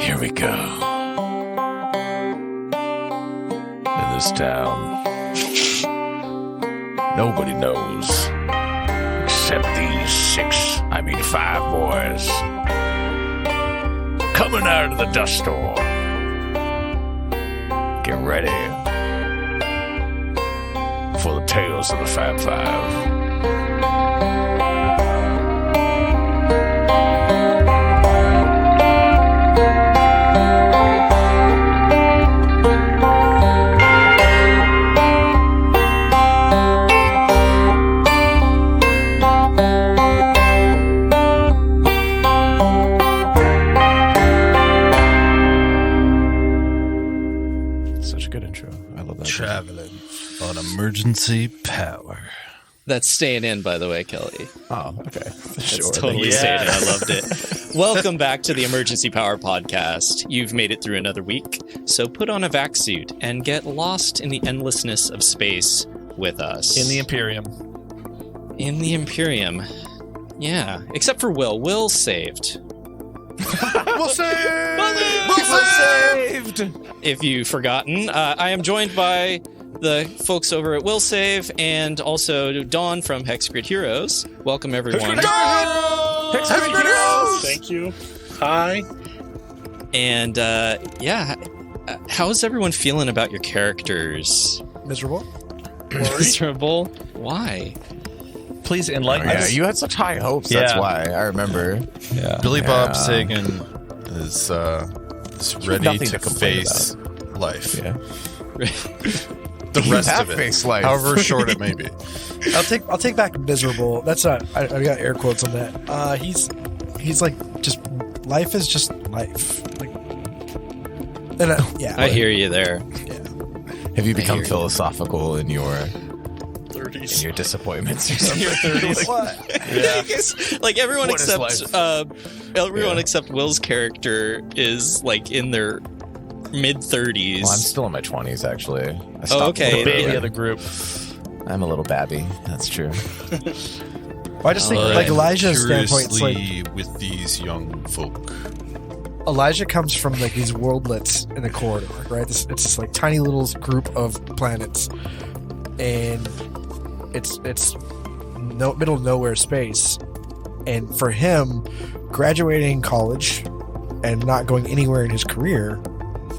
Here we go. In this town, nobody knows except these 5 boys coming out of the dust storm. Get ready for the tales of the Fab Five. Traveling on emergency power. That's staying in, by the way, Kelly. Oh, okay. That's totally staying in. I loved it. Welcome back to the Emergency Power Podcast. You've made it through another week, so put on a vac suit and get lost in the endlessness of space with us. In the Imperium. In the Imperium. Yeah, except for Will. Will saved. Will saved! Will saved! If you've forgotten, I am joined by the folks over at Will Save and also Dawn from Hex Grid Heroes. Welcome, everyone. Hex Grid Heroes! Thank you. Hi. And how's everyone feeling about your characters? Miserable? Miserable? Why? Please enlighten us. You had such high hopes. That's why. I remember. Yeah. Billy Bob Sagan is ready to face life. Yeah. The rest of it, face life. however short it may be. I'll take back miserable. That's not. I got air quotes on that. He's like just life is just life. Like, and I hear you there. Yeah. Have you become philosophical in your 30s? In your disappointments or something? Your 30s. What? Like everyone What is except except Will's character is like in their mid-30s. Well, I'm still in my 20s, actually. I Oh, okay. The baby of the group. I'm a little babby. That's true. Well, I just think like Elijah's standpoint, it's like with these young folk. Elijah comes from like these worldlets in a corridor, right? It's this like tiny little group of planets, and it's middle of nowhere space. And for him, graduating college and not going anywhere in his career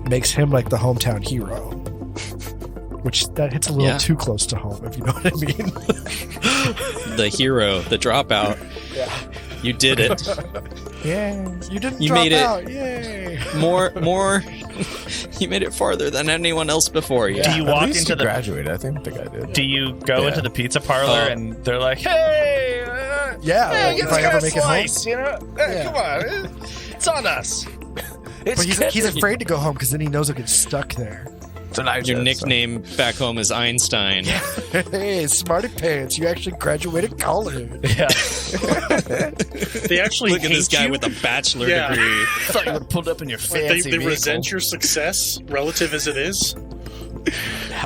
makes him like the hometown hero, which that hits a little too close to home, if you know what I mean. The hero, the dropout. Yeah, you did it. Yeah, you didn't. You drop made it. out. Yay! More. You made it farther than anyone else before you. Do you walk At least into the? graduated? I think I did. Do you go into the pizza parlor and they're like, "Hey, Yeah, hey, like, get if this I guy ever a make it home. slice, you know? Hey, come on, it's on us." But he's afraid to go home because then he knows he'll get stuck there. Your nickname back home is Einstein. Hey, smarty pants! You actually graduated college. Yeah. They actually Look at this hate guy you. with a bachelor Yeah. degree. Thought you would pulled up in your Like, fancy they vehicle. resent your success, relative as it is.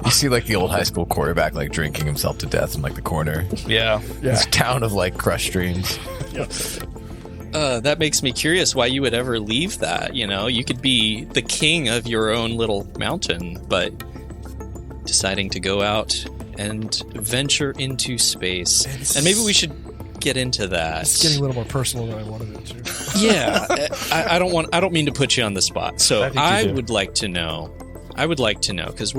You see, like the old high school quarterback, like drinking himself to death in like the corner. Yeah. This town of like crushed dreams. That makes me curious why you would ever leave that. You know, you could be the king of your own little mountain, but deciding to go out and venture into space. And maybe we should get into that. It's getting a little more personal than I wanted it to. Yeah, I don't mean to put you on the spot. So I do. would like to know because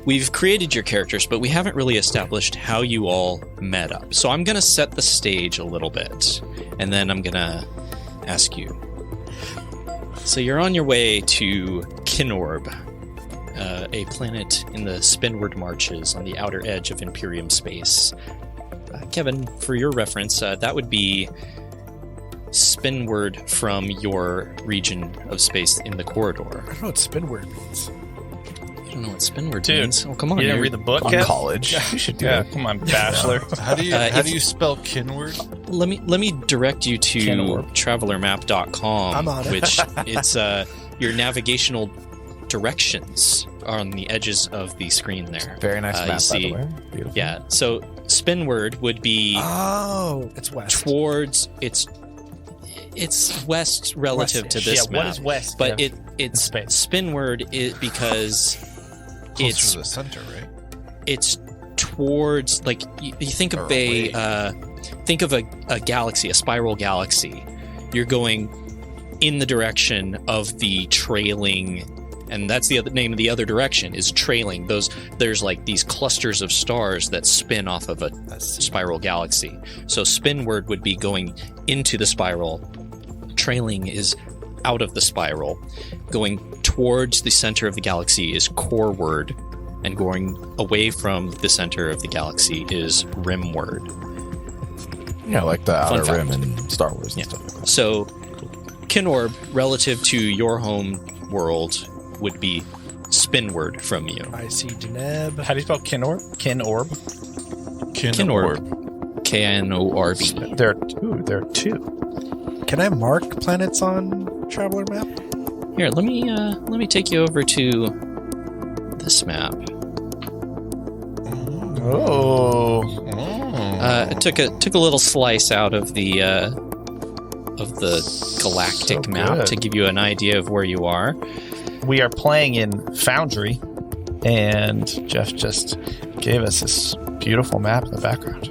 we've created your characters, but we haven't really established how you all met up. So I'm going to set the stage a little bit, and then I'm going to ask you. So you're on your way to Kinorb, a planet in the Spinward Marches on the outer edge of Imperium space. Kevin, for your reference, that would be Spinward from your region of space in the corridor. I don't know what spinward means. I don't know what Spinward Dude, means. Oh, come on. You didn't you're read the book On yet? college. You should do Yeah, it. come on, bachelor. How do you spell kinward? Let me direct you to Kinorb. travelermap.com, I'm on it. which it's your navigational directions are on the edges of the screen there. Very nice You map, by see- the way. Beautiful. Yeah, so Spinward would be Oh, it's west. towards it's It's west relative to West-ish. this map. What is west? But of it's space? Spinward because Closer it's to the center, right? it's towards like you think of Or think of a galaxy, a spiral galaxy. You're going in the direction of the trailing, and that's the other name of the other direction is trailing. There's like these clusters of stars that spin off of a spiral galaxy. So spinward would be going into the spiral. Trailing is out of the spiral. Going towards the center of the galaxy is coreward, and going away from the center of the galaxy is rimward. Yeah, like the Fun Outer fact. Rim and Star Wars and Yeah. stuff like that. So Kinorb, relative to your home world, would be spinward from you. I see Deneb. How do you spell Kinorb? Kinorb. Kinorb. K-N-O-R-B. There are two. Can I mark planets on Traveler map? Here, let me take you over to this map. Oh. I took a little slice out of the galactic So map good. to give you an idea of where you are. We are playing in Foundry, and Jeff just gave us this beautiful map in the background.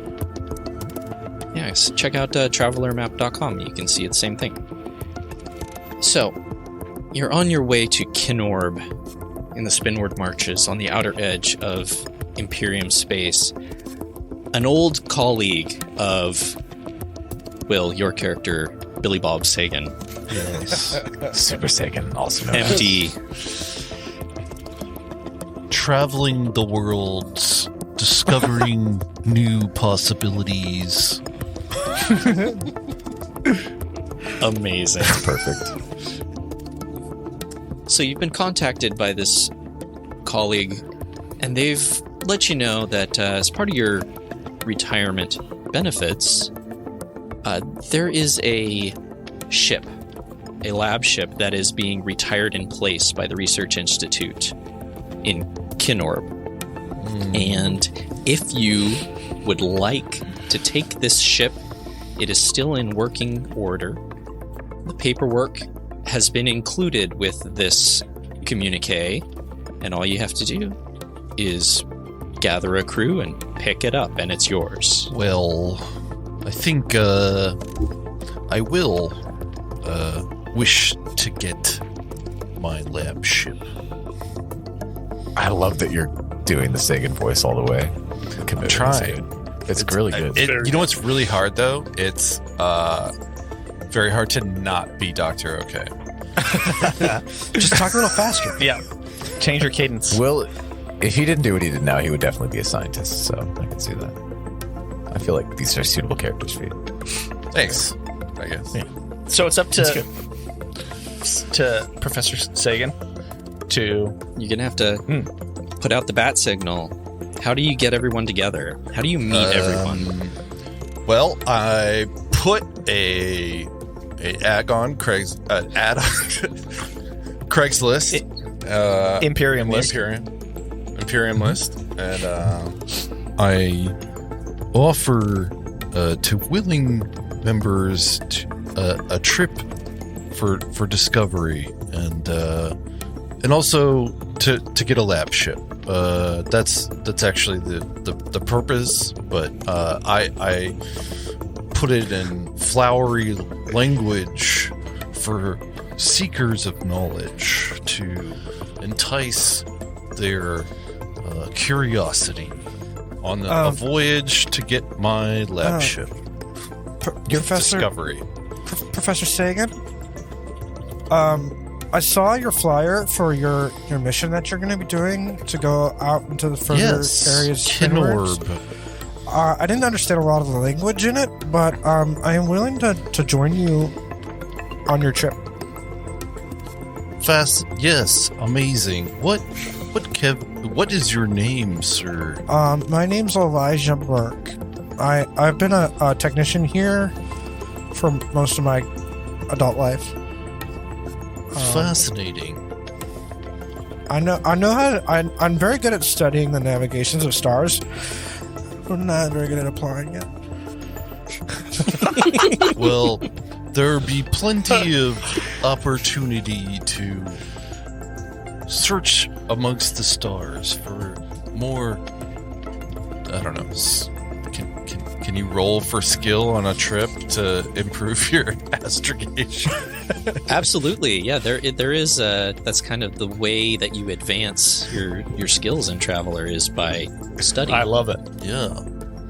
Yes, check out travelermap.com. You can see the same thing. So, you're on your way to Kinorb in the Spinward Marches on the outer edge of Imperium space. An old colleague of, Will, your character, Billy Bob Sagan, Yes. Super Sagan, also known as. MD. Traveling the worlds, discovering new possibilities. Amazing. Perfect. So you've been contacted by this colleague, and they've let you know that as part of your retirement benefits, there is a ship, a lab ship that is being retired in place by the Research Institute in Kinorb. And if you would like to take this ship, it is still in working order. The paperwork has been included with this communique, and all you have to do is gather a crew and pick it up, and it's yours. Well, I think I will wish to get my lab ship. I love that you're doing the Sagan voice all the way. I'm trying. It's really good. You know what's really hard though? It's very hard to not be Dr. OK. Just talk a little faster. Yeah. Change your cadence. Will, if he didn't do what he did now, he would definitely be a scientist, so I can see that. I feel like these are suitable characters for you. Thanks, I guess. Yeah. So it's up to Professor Sagan to You're going to have to put out the bat signal. How do you get everyone together? How do you meet everyone? Well, I put a ad on Craigslist. Imperium list. Imperium list, and I offer to willing members a trip for discovery and also to get a lab ship. That's actually the purpose, but I put it in flowery language for seekers of knowledge to entice their curiosity on a voyage to get my lab ship. Discovery. Professor Sagan, I saw your flyer for your mission that you're going to be doing to go out into the further areas. Kinorb. I didn't understand a lot of the language in it, but I am willing to join you on your trip. Yes, amazing. What is your name, sir? My name's Elijah Burke. I've been a technician here for most of my adult life. Fascinating. I know how I'm very good at studying the navigations of stars. I'm not very good at applying it. Well, there be plenty of opportunity to search amongst the stars for more. I don't know. Can you roll for skill on a trip to improve your astrogation? Absolutely, yeah. There is. That's kind of the way that you advance your skills in Traveler is by studying. I love it. Yeah.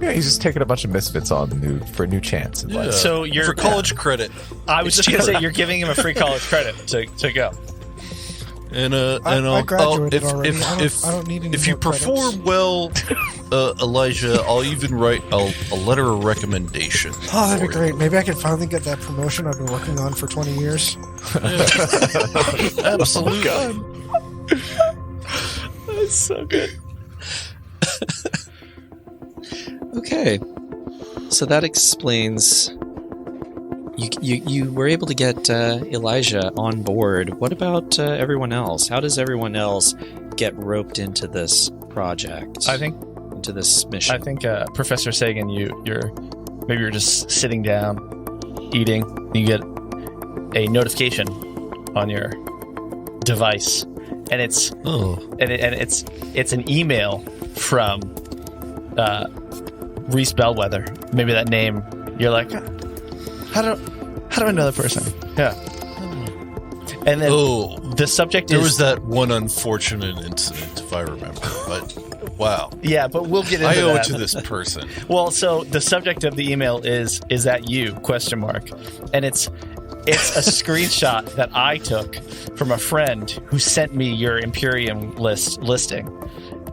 Yeah, he's just taking a bunch of misfits on for a new chance in life. So you're for college credit. I was just going to say you're giving him a free college credit to go. And I graduated already. if I don't need any if you more credits. perform well, Elijah, I'll even write a letter of recommendation. Oh, that'd be for great. you. Maybe I can finally get that promotion I've been working on for 20 years. Absolutely. That's so good. Okay, so that explains. You were able to get Elijah on board. What about everyone else? How does everyone else get roped into this project? Into this mission. I think Professor Sagan, you're just sitting down, eating. You get a notification on your device, and it's it's an email from Reese Bellwether. Maybe that name. You're like, how do I know that person? Yeah. And then the subject There is... was that one unfortunate incident, if I remember. But wow, Yeah, but we'll get into I owe that. it to this person. Well, so the subject of the email is that you? ? And it's a screenshot that I took from a friend who sent me your Imperium listing,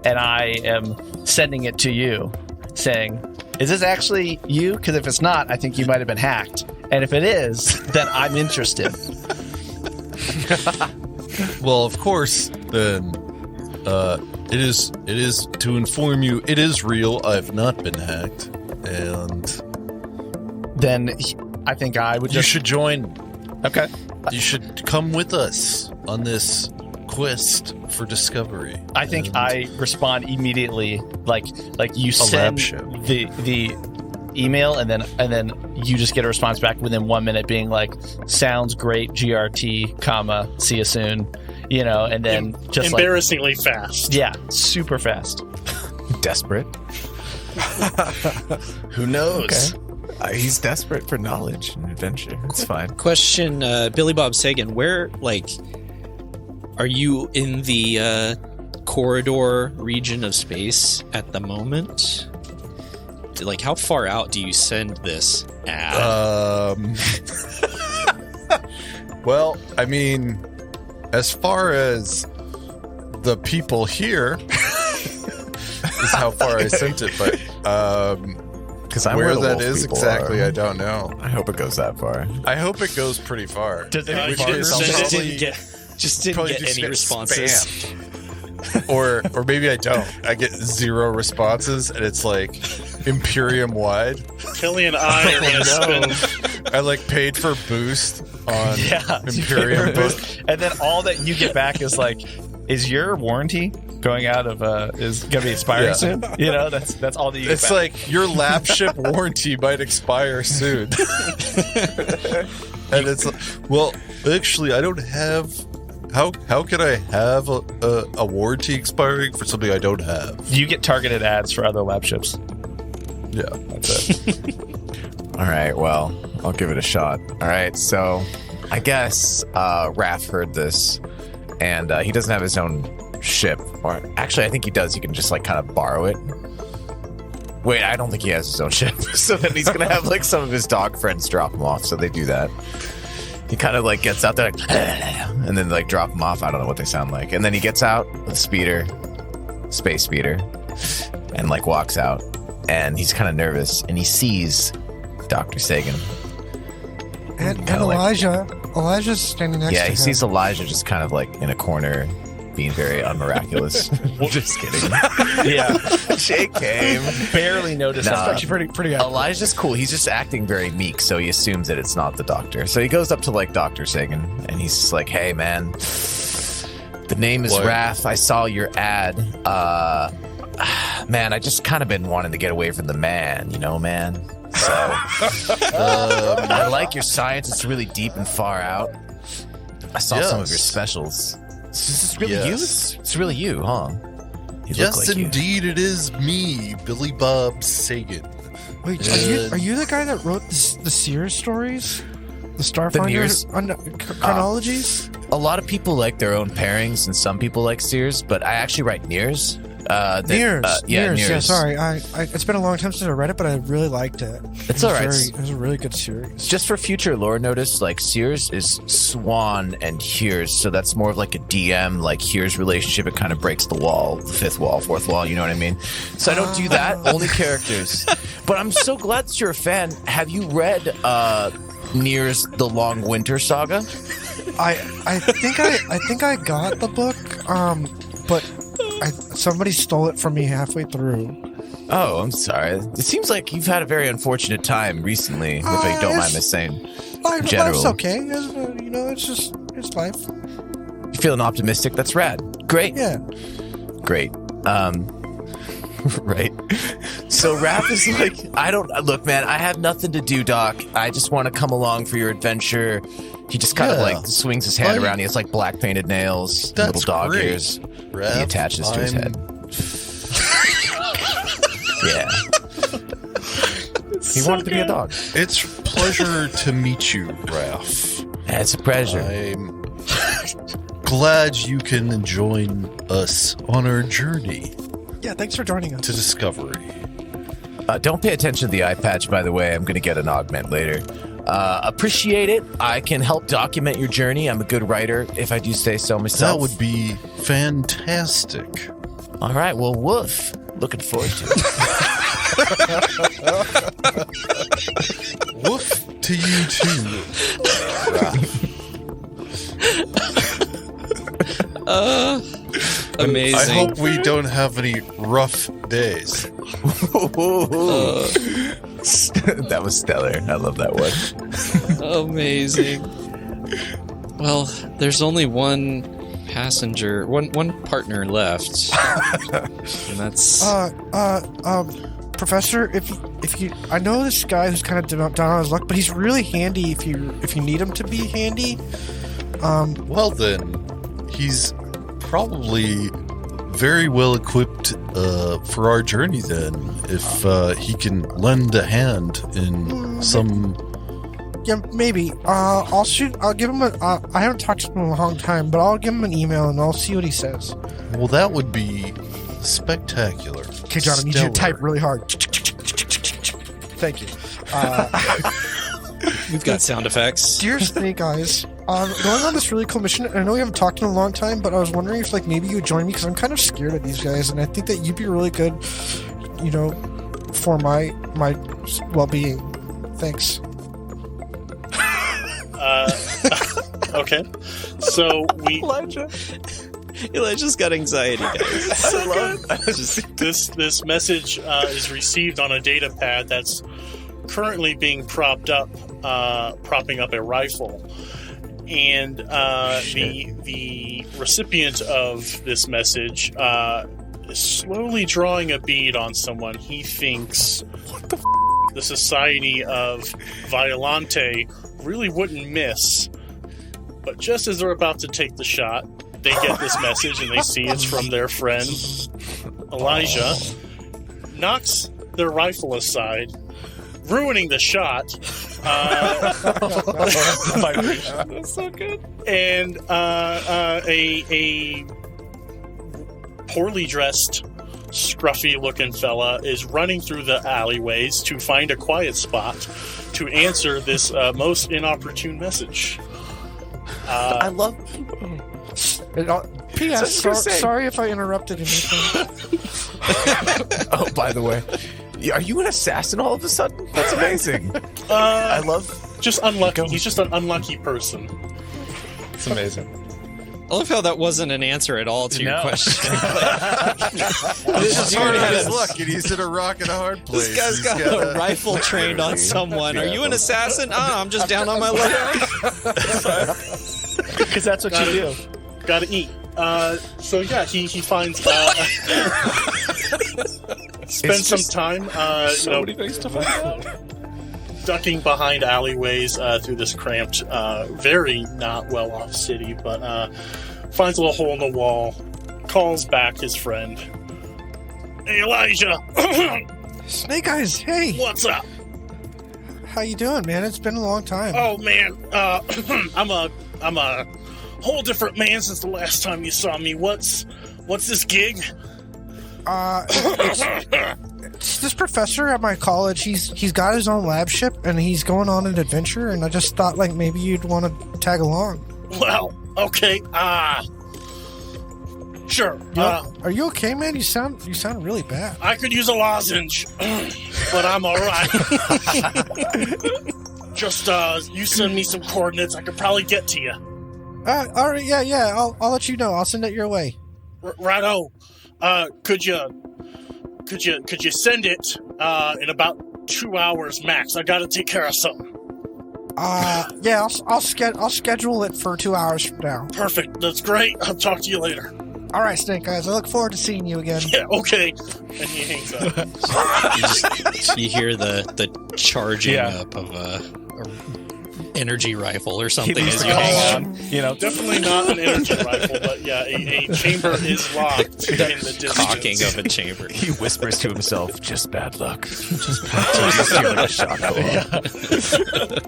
and I am sending it to you, saying, "Is this actually you? Because if it's not, I think you might have been hacked. And if it is, then I'm interested." Well, of course, then it is to inform you it is real. I've not been hacked, and Then I think I would you just... should join. Okay. You should come with us on this quest for discovery. I think And I respond immediately, like you lab send ship. the email, and then you just get a response back within 1 minute, being like, "Sounds great, GRT, comma, see you soon," and then just like, Embarrassingly fast. yeah, super fast. Desperate. Who knows? He's desperate for knowledge and adventure. It's fine. Question, Billy Bob Sagan, where, are you in the corridor region of space at the moment? How far out do you send this ad? Well, I mean, as far as the people here is how far I sent it, but Because I'm where the that wolf is people exactly, are. I don't know. I hope it goes that far. I hope it goes pretty far. Does it you far didn't enough? send it? Just didn't Probably get just any get responses. spammed. or maybe I don't. I get 0 responses, and it's like Imperium wide. Kelly and I are going to spend. I paid for boost on Yeah, Imperium book. and then all that you get back is like, "Is your warranty going out of is going to be expiring Yeah. soon?" That's all that you get It's back. like your lab ship warranty might expire soon. And it's like, well, actually, I don't have. How can I have a warranty expiring for something I don't have? You get targeted ads for other lab ships. Yeah, That's it. All right, well, I'll give it a shot. All right, so I guess Raph heard this, and he doesn't have his own ship. Or actually, I think he does. He can just kind of borrow it. Wait, I don't think he has his own ship. So then he's gonna have some of his dog friends drop him off. So they do that. He kind of gets out there and then drop him off. I don't know what they sound like. And then he gets out with a space speeder, and walks out. And he's kind of nervous, and he sees Dr. Sagan. And Kinda Elijah's standing next to him. Yeah, he sees Elijah just kind of in a corner, being very unmiraculous. Just kidding. Yeah, Shake came. barely noticed. Nah. That's actually pretty accurate. Elijah's cool. He's just acting very meek, so he assumes that it's not the doctor. So he goes up to Dr. Sagan, and he's just like, "Hey, man, the name is What? Raph. I saw your ad. Man, I just kind of been wanting to get away from the man, man. So I like your science. It's really deep and far out. I saw some of your specials. This is really you? It's really you, huh? You Yes, look like indeed, it is me, Billy Bob Sagan. Wait, are you the guy that wrote the Sears stories? The Starfinder chronologies? A lot of people like their own pairings, and some people like Sears, but I actually write Nears. Nears. Nears. Yeah, sorry. It's been a long time since I read it, but I really liked it. It's all right. It was a really good series. Just for future lore notice, like Sears is Swan and Hears, so that's more of like a DM, like Hears relationship. It kind of breaks the wall, the fifth wall, fourth wall, you know what I mean? So I don't do that, only characters. But I'm so glad that you're a fan. Have you read Nears The Long Winter Saga? I think I got the book, but somebody stole it from me halfway through. Oh, I'm sorry. It seems like you've had a very unfortunate time recently, if I don't mind me saying. Life's okay. It's life. You feeling optimistic? That's rad. Great. Yeah. Great. Right. So Raph is like, look, man, I have nothing to do, Doc. I just want to come along for your adventure. He just kind of like swings his hand around. He has like black painted nails, little dog ears. Raph, he attaches to his head. Yeah. He wanted to be a dog. It's a pleasure to meet you, Raph. It's a pleasure. I'm glad you can join us on our journey. Yeah, thanks for joining us. To discovery. Don't pay attention to the eye patch, by the way. I'm going to get an augment later. Appreciate it. I can help document your journey. I'm a good writer, if I do say so myself. That would be fantastic. All right, well, woof. Looking forward to it. Woof to you too. Amazing. I hope we don't have any rough days. That was stellar. I love that one. Amazing. Well, there's only one passenger, one partner left, and that's Professor. If you, I know this guy who's kind of down on his luck, but he's really handy if you need him to be handy. Well then, he's probably very well equipped for our journey then, if he can lend a hand in some... Yeah, maybe. I'll give him I haven't talked to him in a long time, but I'll give him an email and I'll see what he says. Well, that would be spectacular. Okay, John, I need you to type really hard. Thank you. we've got sound effects. Dear Snake Eyes, going on this really cool mission, and I know we haven't talked in a long time, but I was wondering if maybe you would join me, because I'm kind of scared of these guys, and I think that you'd be really good, for my well-being. Thanks. Okay. So Elijah's got anxiety, guys. This message is received on a data pad that's currently being propping up a rifle, and the recipient of this message is slowly drawing a bead on someone he thinks the Society of Violante really wouldn't miss. But just as they're about to take the shot, they get this message and they see it's from their friend Elijah. Knocks their rifle aside, ruining the shot. That's so good. And a poorly dressed, scruffy-looking fella is running through the alleyways to find a quiet spot to answer this most inopportune message. I love... P.S. Sorry if I interrupted anything. Oh, by the way, are you an assassin all of a sudden? That's amazing. I love... Just unlucky. He's just an unlucky person. It's amazing. I love how that wasn't an answer at all to your question. This dude had his luck, and he's in a rock and a hard place. This guy's got a rifle trained on someone. Are you an assassin? Oh, I'm just down on my luck. Because that's what you do. Gotta eat. So yeah, he finds spends some time so many things to find out. ducking behind alleyways through this cramped, very not well-off city, but finds a little hole in the wall, calls back his friend. Hey, Elijah! Snake Eyes, hey! What's up? How you doing, man? It's been a long time. Oh, man, I'm a whole different man since the last time you saw me. What's this gig? It's this professor at my college. He's got his own lab ship, and he's going on an adventure, and I just thought, like, maybe you'd want to tag along. Well, okay, sure. Are you okay, man? You sound really bad. I could use a lozenge, but I'm all right. Just, you send me some coordinates, I could probably get to you. All right, yeah. I'll let you know. I'll send it your way. Righto. Could you send it in about 2 hours max? I gotta take care of something. Yeah, I'll schedule it for 2 hours from now. Perfect. That's great. I'll talk to you later. All right, Snake Eyes. I look forward to seeing you again. Yeah. Okay. And he hangs up. You hear the charging up of a energy rifle or something as you hang on. Definitely not an energy rifle, but yeah, a chamber is locked in the distance. Cocking of a chamber. He whispers to himself, "Just bad luck." Just hear like a shot go off.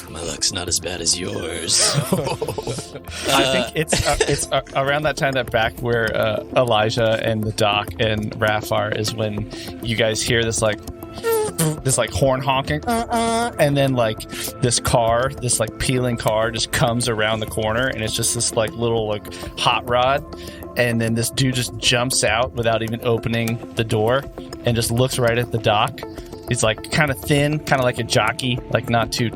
My luck's not as bad as yours. I think it's around that time that back where Elijah and the Doc and Raph are is when you guys hear this like horn honking, and then like this peeling car just comes around the corner, and it's just this like little like hot rod, and then this dude just jumps out without even opening the door and just looks right at the Doc. He's like kind of thin, kind of like a jockey, like not too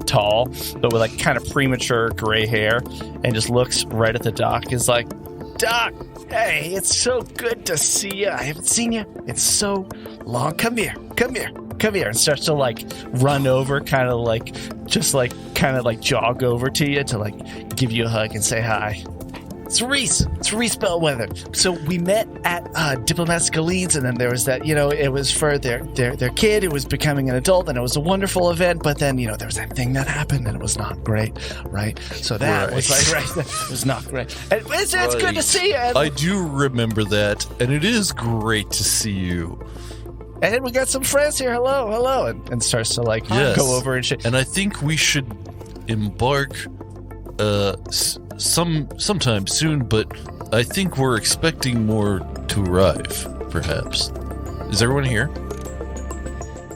tall, but with like kind of premature gray hair, and just looks right at the Doc. He's like, "Doc, hey, it's so good to see you. I haven't seen you in so long. Come here, and starts to like run over, kind of like jog over to you to like give you a hug and say hi. It's Reese Bellwether. So we met at Diplomat Scalene's, and then there was that, it was for their kid who was becoming an adult, and it was a wonderful event, but then, there was that thing that happened, and it was not great, right? So that was like, right, it was not great. And it's good to see you. I do remember that, and it is great to see you. And then we got some friends here. Hello. And starts to like go over and shit. And I think we should embark sometime soon, but I think we're expecting more to arrive, perhaps. Is everyone here?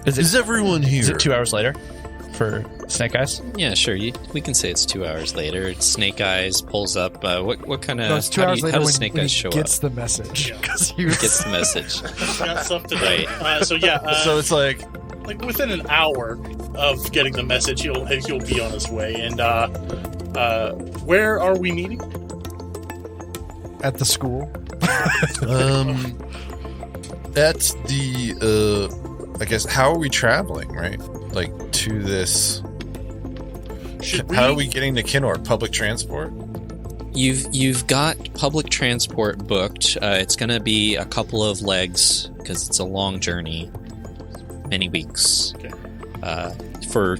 Is everyone here? Is it 2 hours later for Snake Eyes? Yeah, sure. We can say it's 2 hours later. Snake Eyes pulls up. What kind of? No, it's 2 hours later how does when, Snake when Eyes he show gets up? the message. He gets the message. Got stuff to do. Right. So yeah. So it's like within an hour of getting the message, he'll be on his way. And where are we meeting? At the school. at the I guess, how are we traveling, right? Like to this. How are we getting to Kinor? Public transport? You've got public transport booked. It's going to be a couple of legs because it's a long journey, many weeks. Okay. For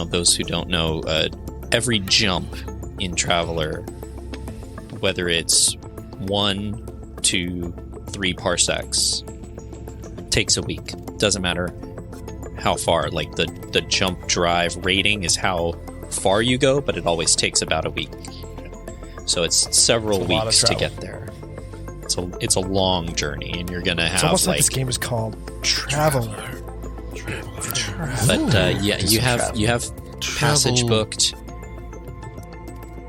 those who don't know, every jump in Traveler, whether it's 1, 2, 3 parsecs, takes a week. Doesn't matter how far. Like the jump drive rating is how far you go, but it always takes about a week. So it's several weeks to get there. It's a long journey, and you're gonna have. It's almost like this game is called Traveler. But you have passage booked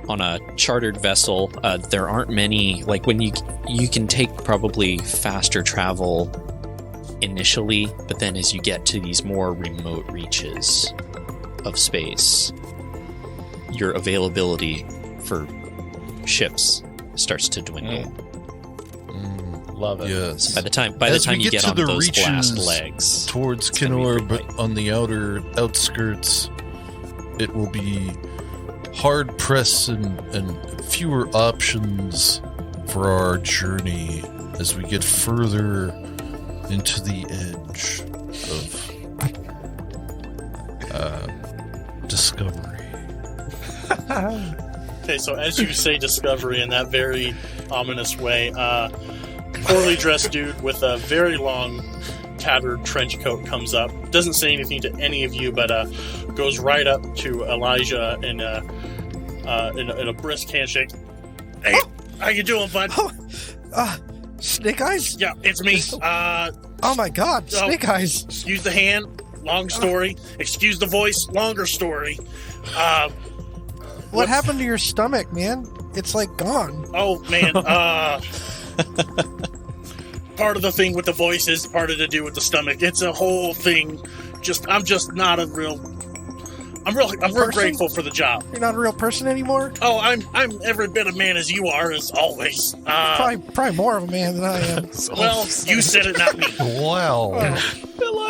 on a chartered vessel. There aren't many. Like when you can take probably faster travel initially, but then as you get to these more remote reaches of space, your availability for ships starts to dwindle. Love it. Yes. So by the time you get on those blast legs towards Kinor, but on the outer outskirts, it will be hard pressed and fewer options for our journey as we get further into the edge Discovery. Okay, so as you say discovery in that very ominous way, poorly dressed dude with a very long, tattered trench coat comes up. Doesn't say anything to any of you, but goes right up to Elijah in a brisk handshake. Hey, how you doing, bud? Snake Eyes? Yeah, it's me. Oh my God, Snake Eyes. Excuse the hand, long story. Excuse the voice, longer story. What happened to your stomach, man? It's like gone. Oh man, part of the thing with the voice is part of the do with the stomach. It's a whole thing. I'm just not a real. I'm real grateful for the job. You're not a real person anymore? Oh, I'm every bit a man as you are, as always. Probably more of a man than I am. Well, you said it, not me. Wow.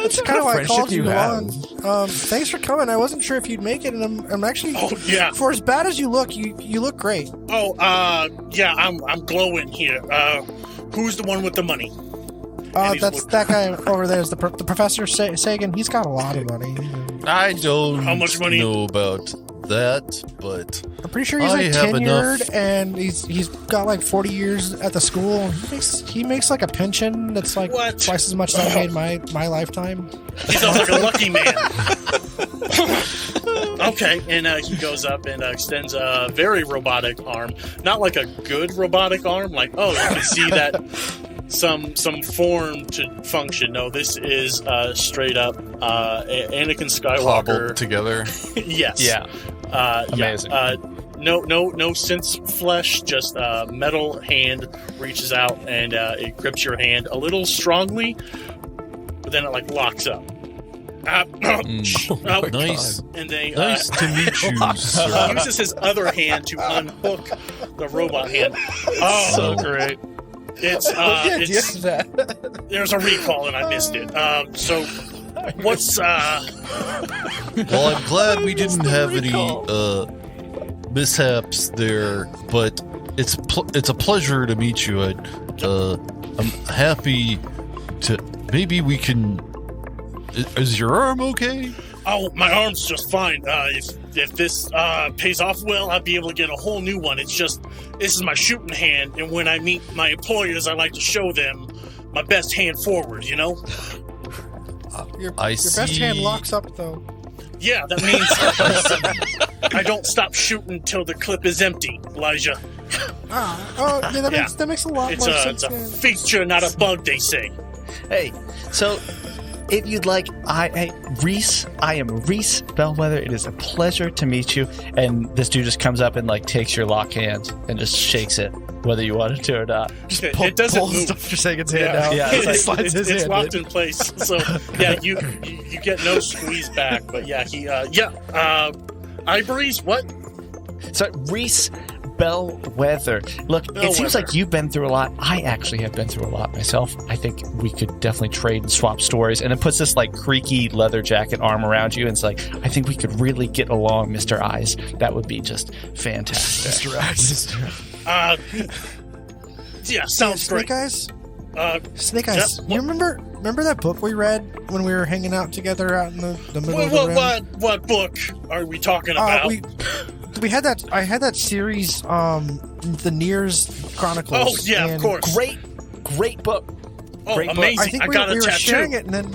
That's kind of why I called you have. on. Thanks for coming. I wasn't sure if you'd make it, and I'm actually. Oh yeah. For as bad as you look, you look great. Oh, yeah. I'm glowing here. Who's the one with the money? That's that guy over there. Is the Professor Sagan? He's got a lot of money. I don't How much money? know about that, but I'm pretty sure he's I like have tenured, enough. and he's got like 40 years at the school. He makes like a pension that's like What? twice as much as I made my lifetime. He sounds like a lucky man. Okay, and he goes up and extends a very robotic arm. Not like a good robotic arm, like, oh, you can see that some form to function. No, this is straight up Anakin Skywalker. Cobbled together. Yes. Yeah. Amazing. Yeah. No sense flesh, just metal hand reaches out and it grips your hand a little strongly, but then it like locks up. Nice. And they Nice to meet you, he sir. uses his other hand to unhook the robot hand. Oh, So great. it's that. there's a recall and I missed it. So what's Well, I'm glad we didn't have any mishaps there, but it's a pleasure to meet you. I'm happy to. Maybe we can. Is your arm okay? Oh, my arm's just fine. If this pays off well, I'll be able to get a whole new one. It's just, this is my shooting hand, and when I meet my employers, I like to show them my best hand forward, you know? Your I best hand see. locks up though. Yeah, that means I don't stop shooting till the clip is empty, Elijah. Yeah, that makes a lot It's more a, sense. it's a feature, not a bug, they say. Hey, so if you'd like, I am Reese Bellwether. It is a pleasure to meet you. And this dude just comes up and like takes your lock hand and just shakes it, whether you want it to or not. It doesn't move. Dr. Sagan's hand Yeah, out. Yeah, it's, Slides his it's hand locked in. in place. So yeah, you get no squeeze back. But yeah, Ivories, what? So Reese Bellwether. Look, it seems Bellwether. like you've been through a lot. I actually have been through a lot myself. I think we could definitely trade and swap stories. And it puts this like creaky leather jacket arm around you, and it's like, I think we could really get along, Mr. Eyes. That would be just fantastic. Mr. Eyes. Yeah, sounds Snake great. Eyes? Snake Yep. Eyes. You remember that book we read when we were hanging out together out in the middle of the room? What book are we talking about? We had that. I had that series, the Nears Chronicles. Oh yeah, of and course. Great book. Oh, great book. amazing! I think we got were a tattoo. sharing it, and then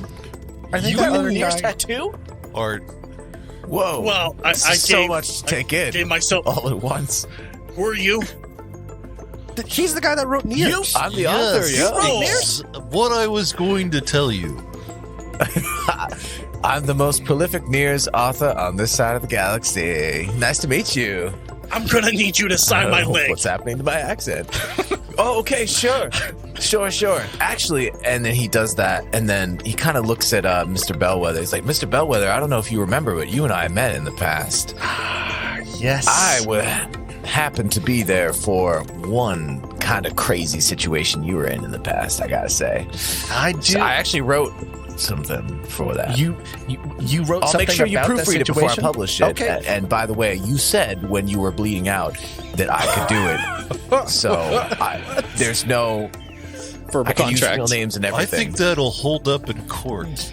I think You that have a other Nears guy. tattoo? Or Whoa. Well, I so gave, much to take in gave myself. all at once. Who are you? He's the guy that wrote Nears. I'm the author, yeah. Oh. what I was going to tell you. I'm the most prolific Nears author on this side of the galaxy. Nice to meet you. I'm gonna need you to sign my leg. What's happening to my accent? Oh, okay, sure. Actually, and then he does that, and then he kind of looks at Mr. Bellwether. He's like, Mr. Bellwether, I don't know if you remember, but you and I met in the past. Yes. I would happen to be there for one kind of crazy situation you were in the past, I gotta say. I do. So I actually wrote something for that. You wrote I'll something make sure you about that proofread it before I situation? publish it. Okay. And by the way, you said when you were bleeding out that I could do it. So there's no Verbal I can use contract. real names and I everything. think that'll hold up in court.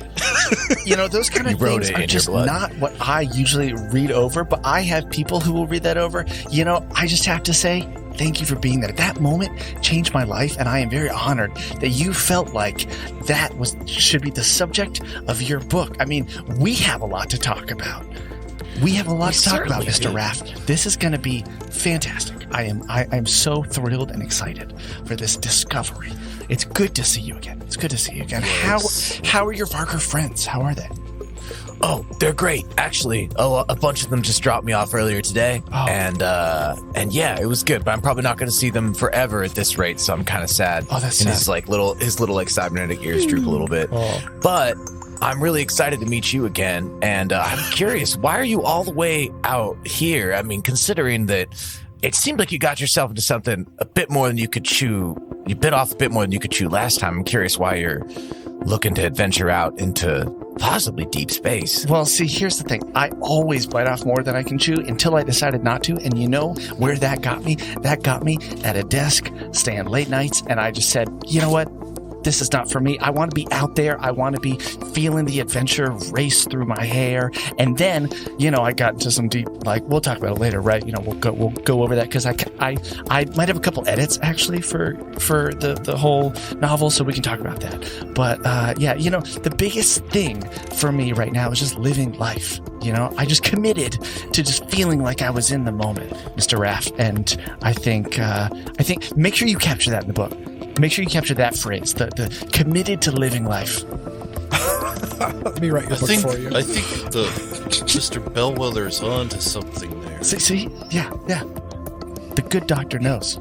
those kind of wrote things it are in just your blood. not what I usually read over, but I have people who will read that over. I just have to say, thank you for being there. That moment changed my life, and I am very honored that you felt like that should be the subject of your book. I mean, we have a lot to talk about. We have a lot to talk about, Mr. Raft. This is going to be fantastic. I am so thrilled and excited for this discovery. It's good to see you again. Yes. How are your Varker friends? How are they? Oh, they're great. Actually, a bunch of them just dropped me off earlier today, Oh. and yeah, it was good. But I'm probably not going to see them forever at this rate, so I'm kind of sad. Oh, that's and sad. his little cybernetic ears droop a little bit. Oh. But I'm really excited to meet you again, and I'm curious, why are you all the way out here? I mean, considering that it seemed like you got yourself into something a bit more than you could chew. You bit off a bit more than you could chew last time. I'm curious why you're looking to adventure out into possibly deep space. Well, see, here's the thing. I always bite off more than I can chew until I decided not to. And you know where that got me? That got me at a desk, staying late nights. And I just said, you know what? This is not for me. I want to be out there. I want to be feeling the adventure race through my hair. And then, I got into some deep, we'll talk about it later, right? We'll go over that because I might have a couple edits actually for the whole novel, so we can talk about that. But the biggest thing for me right now is just living life. I just committed to just feeling like I was in the moment, Mr. Raft. And I think make sure you capture that in the book. Make sure you capture that phrase, the committed to living life. Let me write your book for you. I think the Mr. Bellwether's on to something there. See? Yeah. The good doctor knows.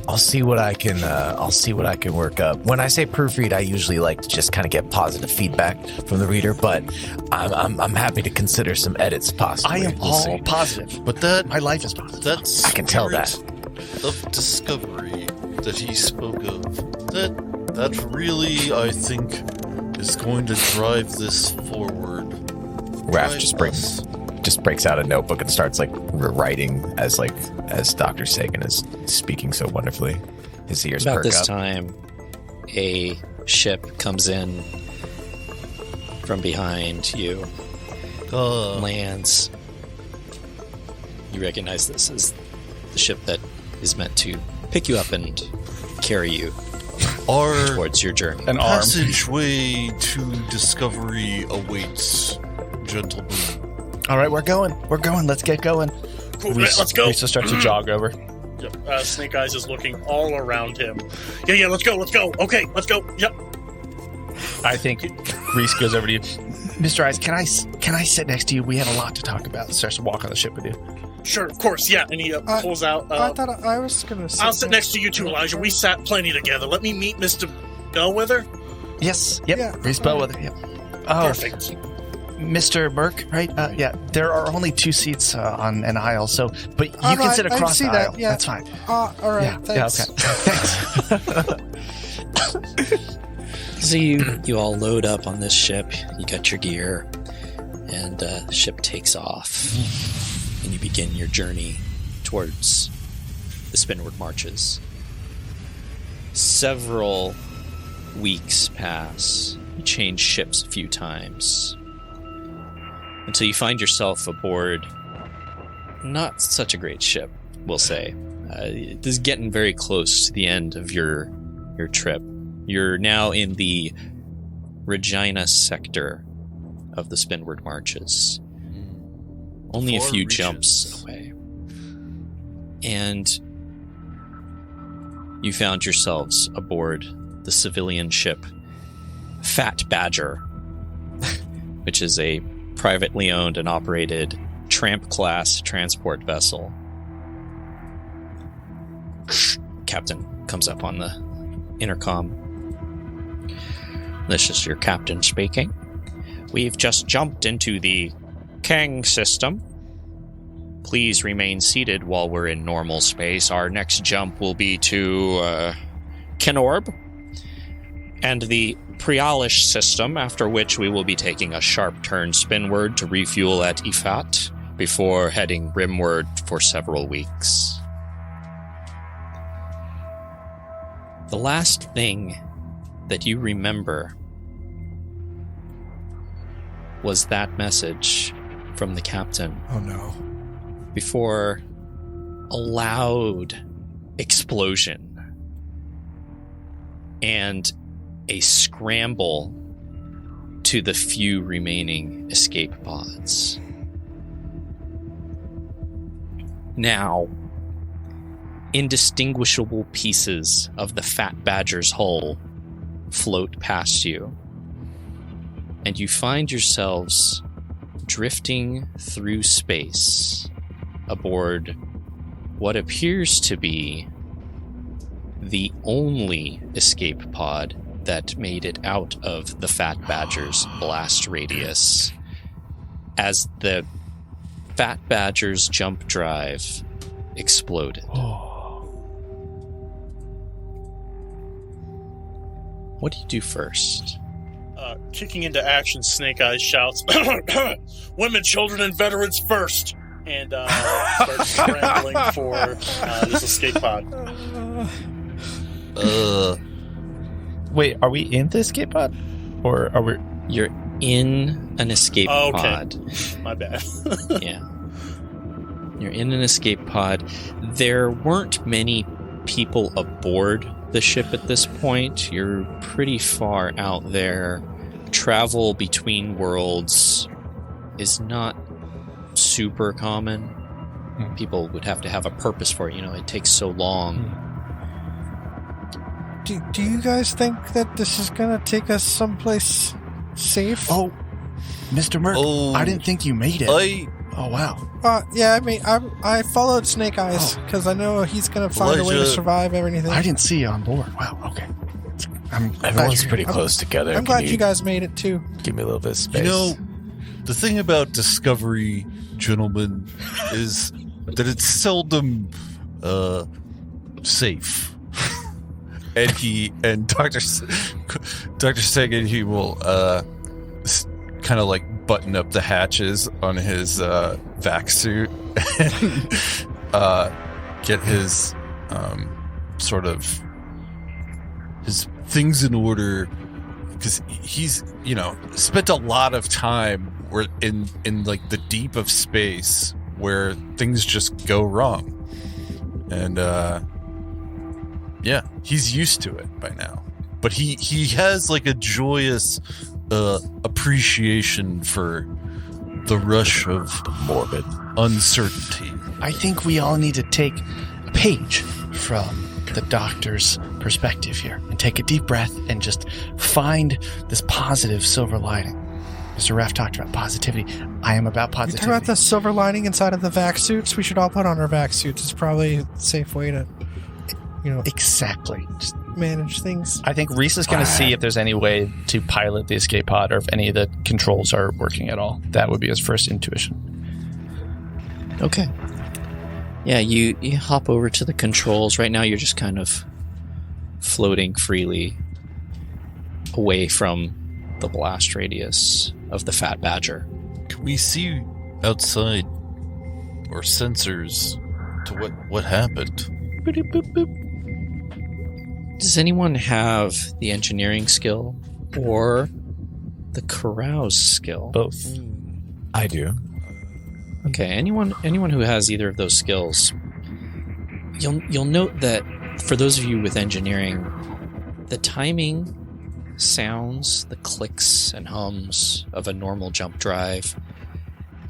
I'll see what I can work up. When I say proofread, I usually like to just kind of get positive feedback from the reader, but I'm happy to consider some edits possibly. I am We'll all see. positive. But that My life is positive. that's I can tell that. of discovery that he spoke of. That really, I think, is going to drive this forward. Raph Drive just breaks out a notebook and starts writing as Dr. Sagan is speaking so wonderfully. His ears About perk this up. time, a ship comes in from behind you, lands. You recognize this as the ship that is meant to pick you up and carry you Our towards your journey. An arm. passageway to discovery awaits, gentlemen. All right, we're going. Let's get going. Cool, let's go. Reese starts to jog over. Yep. Snake Eyes is looking all around him. Yeah, let's go. Okay, let's go. Yep. I think Reese goes over to you. Mr. Eyes, can I sit next to you? We have a lot to talk about. Starts to walk on the ship with you. Sure, of course, yeah. And he pulls out... I thought I was going to I'll sit next to you too, Elijah. We sat plenty together. Let me meet Mr. Bellwether. Yes. Yep. Yeah, Reese Bellwether. Yep. Oh, Perfect. Mr. Merck, right? Yeah. There are only 2 seats on an aisle, but you All can right, sit I across see the that, aisle. yeah. That's fine. all right, thanks. Yeah. Okay. Thanks. So you all load up on this ship. You got your gear, and the ship takes off, and you begin your journey towards the Spinward Marches. Several weeks pass. You change ships a few times until you find yourself aboard not such a great ship, we'll say. This is getting very close to the end of your trip. You're now in the Regina sector of the Spinward Marches. Only a Far few reaches. jumps away. And you found yourselves aboard the civilian ship Fat Badger, which is a privately owned and operated tramp-class transport vessel. Captain comes up on the intercom. This is your captain speaking. We've just jumped into the Kang system. Please remain seated while we're in normal space. Our next jump will be to Kenorb and the Prialish system, after which we will be taking a sharp turn spinward to refuel at Ifat before heading rimward for several weeks. The last thing that you remember was that message from the captain Oh no. before a loud explosion and a scramble to the few remaining escape pods. Now, indistinguishable pieces of the Fat Badger's hull float past you, and you find yourselves drifting through space aboard what appears to be the only escape pod that made it out of the Fat Badger's blast radius, as the Fat Badger's jump drive exploded. What do you do first? Kicking into action, Snake Eyes shouts, "Women, children, and veterans first!" And starts scrambling for this escape pod. Wait, are we in the escape pod? Or are we... You're in an escape pod. My bad. Yeah. You're in an escape pod. There weren't many people aboard the ship at this point. You're pretty far out there. Travel between worlds is not super common. People would have to have a purpose for it. It takes so long. Do you guys think that this is gonna take us someplace safe? Oh, Mr. Merc, I didn't think you made it. Oh, wow. Yeah, I mean, I followed Snake Eyes because I know he's gonna find a way to survive everything. I didn't see you on board. Wow, okay. Everyone's pretty close together. I'm glad you guys made it too. Give me a little bit of space. You know, the thing about Discovery, gentlemen, is that it's seldom safe. And Dr. Sagan, he will kind of like button up the hatches on his vac suit and get his sort of his things in order, because he's spent a lot of time where in like the deep of space where things just go wrong, and yeah, he's used to it by now. But he has like a joyous appreciation for the rush of morbid uncertainty. I think we all need to take a page from the doctor's perspective here and take a deep breath and just find this positive silver lining. Mr. Raff talked about positivity. I am about You positivity. talk about the silver lining inside of the vac suits. We should all put on our vac suits. It's probably a safe way to, Exactly. just manage things. I think Reese is going to see if there's any way to pilot the escape pod or if any of the controls are working at all. That would be his first intuition. Okay. Yeah, you hop over to the controls. Right now you're just kind of floating freely away from the blast radius of the Fat Badger. Can we see outside or sensors to what happened? Boop, boop, boop. Does anyone have the engineering skill or the carouse skill? Both. I do. Okay, anyone who has either of those skills, you'll note that for those of you with engineering, the timing sounds, the clicks and hums of a normal jump drive,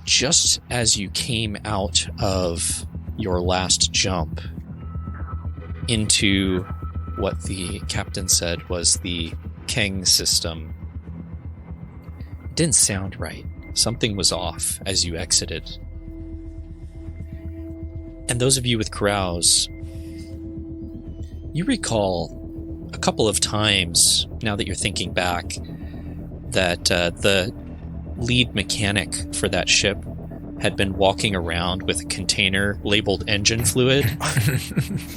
just as you came out of your last jump into what the captain said was the Keng system, it didn't sound right. Something was off as you exited. And those of you with carouse, you recall a couple of times, now that you're thinking back, that the lead mechanic for that ship had been walking around with a container labeled engine fluid.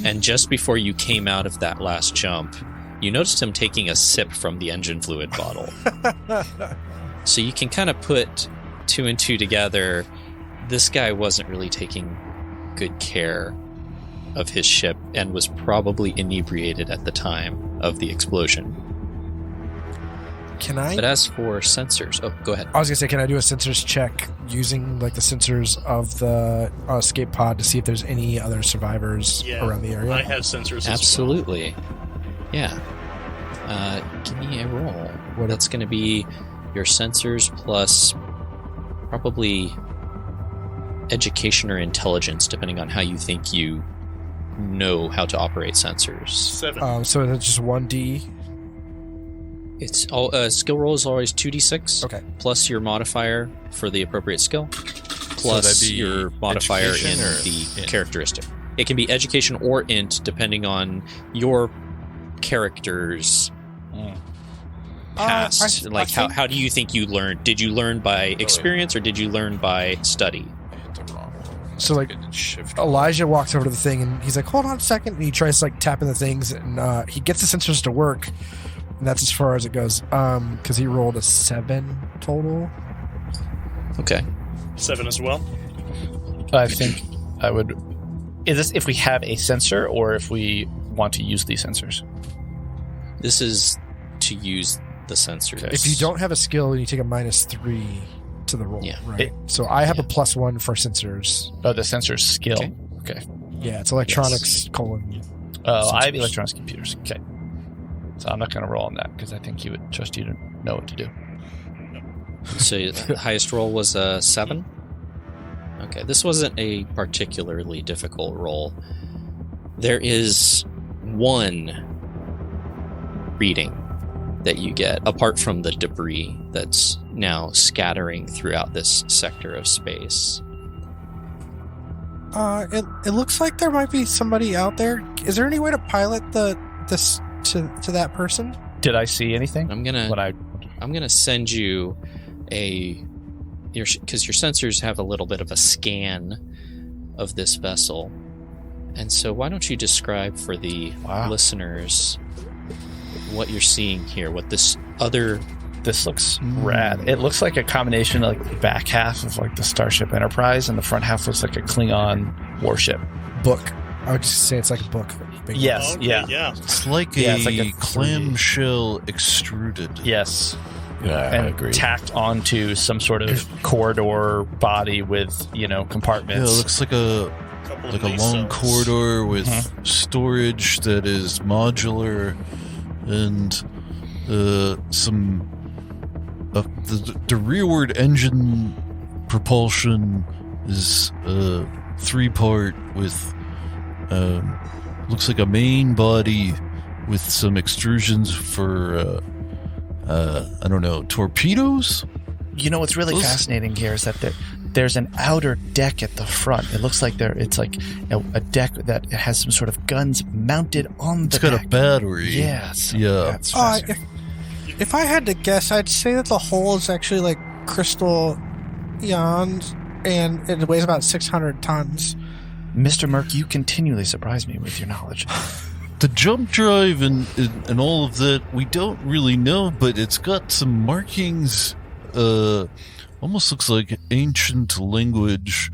And just before you came out of that last jump, you noticed him taking a sip from the engine fluid bottle. So you can kind of put two and two together. This guy wasn't really taking good care of his ship and was probably inebriated at the time of the explosion. Can I? But as for sensors, go ahead. I was gonna say, can I do a sensors check using like the sensors of the escape pod to see if there's any other survivors around the area? I have sensors. Absolutely. Yeah. Give me a roll. That's going to be your sensors plus probably education or intelligence, depending on how you think you know how to operate sensors. 7. So it's just 1D. It's all skill roll is always 2d6. Okay. Plus your modifier for the appropriate skill. Plus that'd be your modifier in education or the int? characteristic. It can be education or int, depending on your character's past. How do you think you learned? Did you learn by experience or did you learn by study? So like Elijah walks over to the thing and he's like, hold on a second, and he tries like tapping the things, and he gets the sensors to work, and that's as far as it goes, because he rolled a 7 total. Okay. 7 as well. I think I would. Is this if we have a sensor or if we want to use these sensors? This is to use the sensors. If you don't have a skill, you take a -3 to the roll, right? So I have a +1 for sensors. Oh, the sensor skill. Okay. Yeah, it's electronics : Oh, I have electronics computers. Okay. So I'm not going to roll on that because I think he would trust you to know what to do. So the highest roll was a 7? Okay, this wasn't a particularly difficult roll. There is one reading that you get, apart from the debris that's now scattering throughout this sector of space. It looks like there might be somebody out there. Is there any way to pilot this to that person? Did I see anything? I'm gonna send you because your sensors have a little bit of a scan of this vessel, and so why don't you describe for the listeners what you're seeing here? What this looks rad. It looks like a combination of like the back half of like the Starship Enterprise, and the front half looks like a Klingon warship. Book. I would just say it's like a book. Yes. Okay, yeah. It's like it's like a clamshell extruded. Yes. Yeah, and I agree. tacked onto some sort of corridor body with compartments. Yeah, it looks like a long corridor with storage that is modular, and some the rearward engine propulsion is 3-part with looks like a main body with some extrusions for I don't know, torpedoes. What's really fascinating here is that there's an outer deck at the front. It looks like it's like a deck that has some sort of guns mounted on the It's got deck. a battery. Yes. Yeah. That's fascinating. If I had to guess, I'd say that the hull is actually like crystal ions, and it weighs about 600 tons. Mr. Merck, you continually surprise me with your knowledge. The jump drive and all of that, we don't really know, but it's got some markings. Almost looks like ancient language.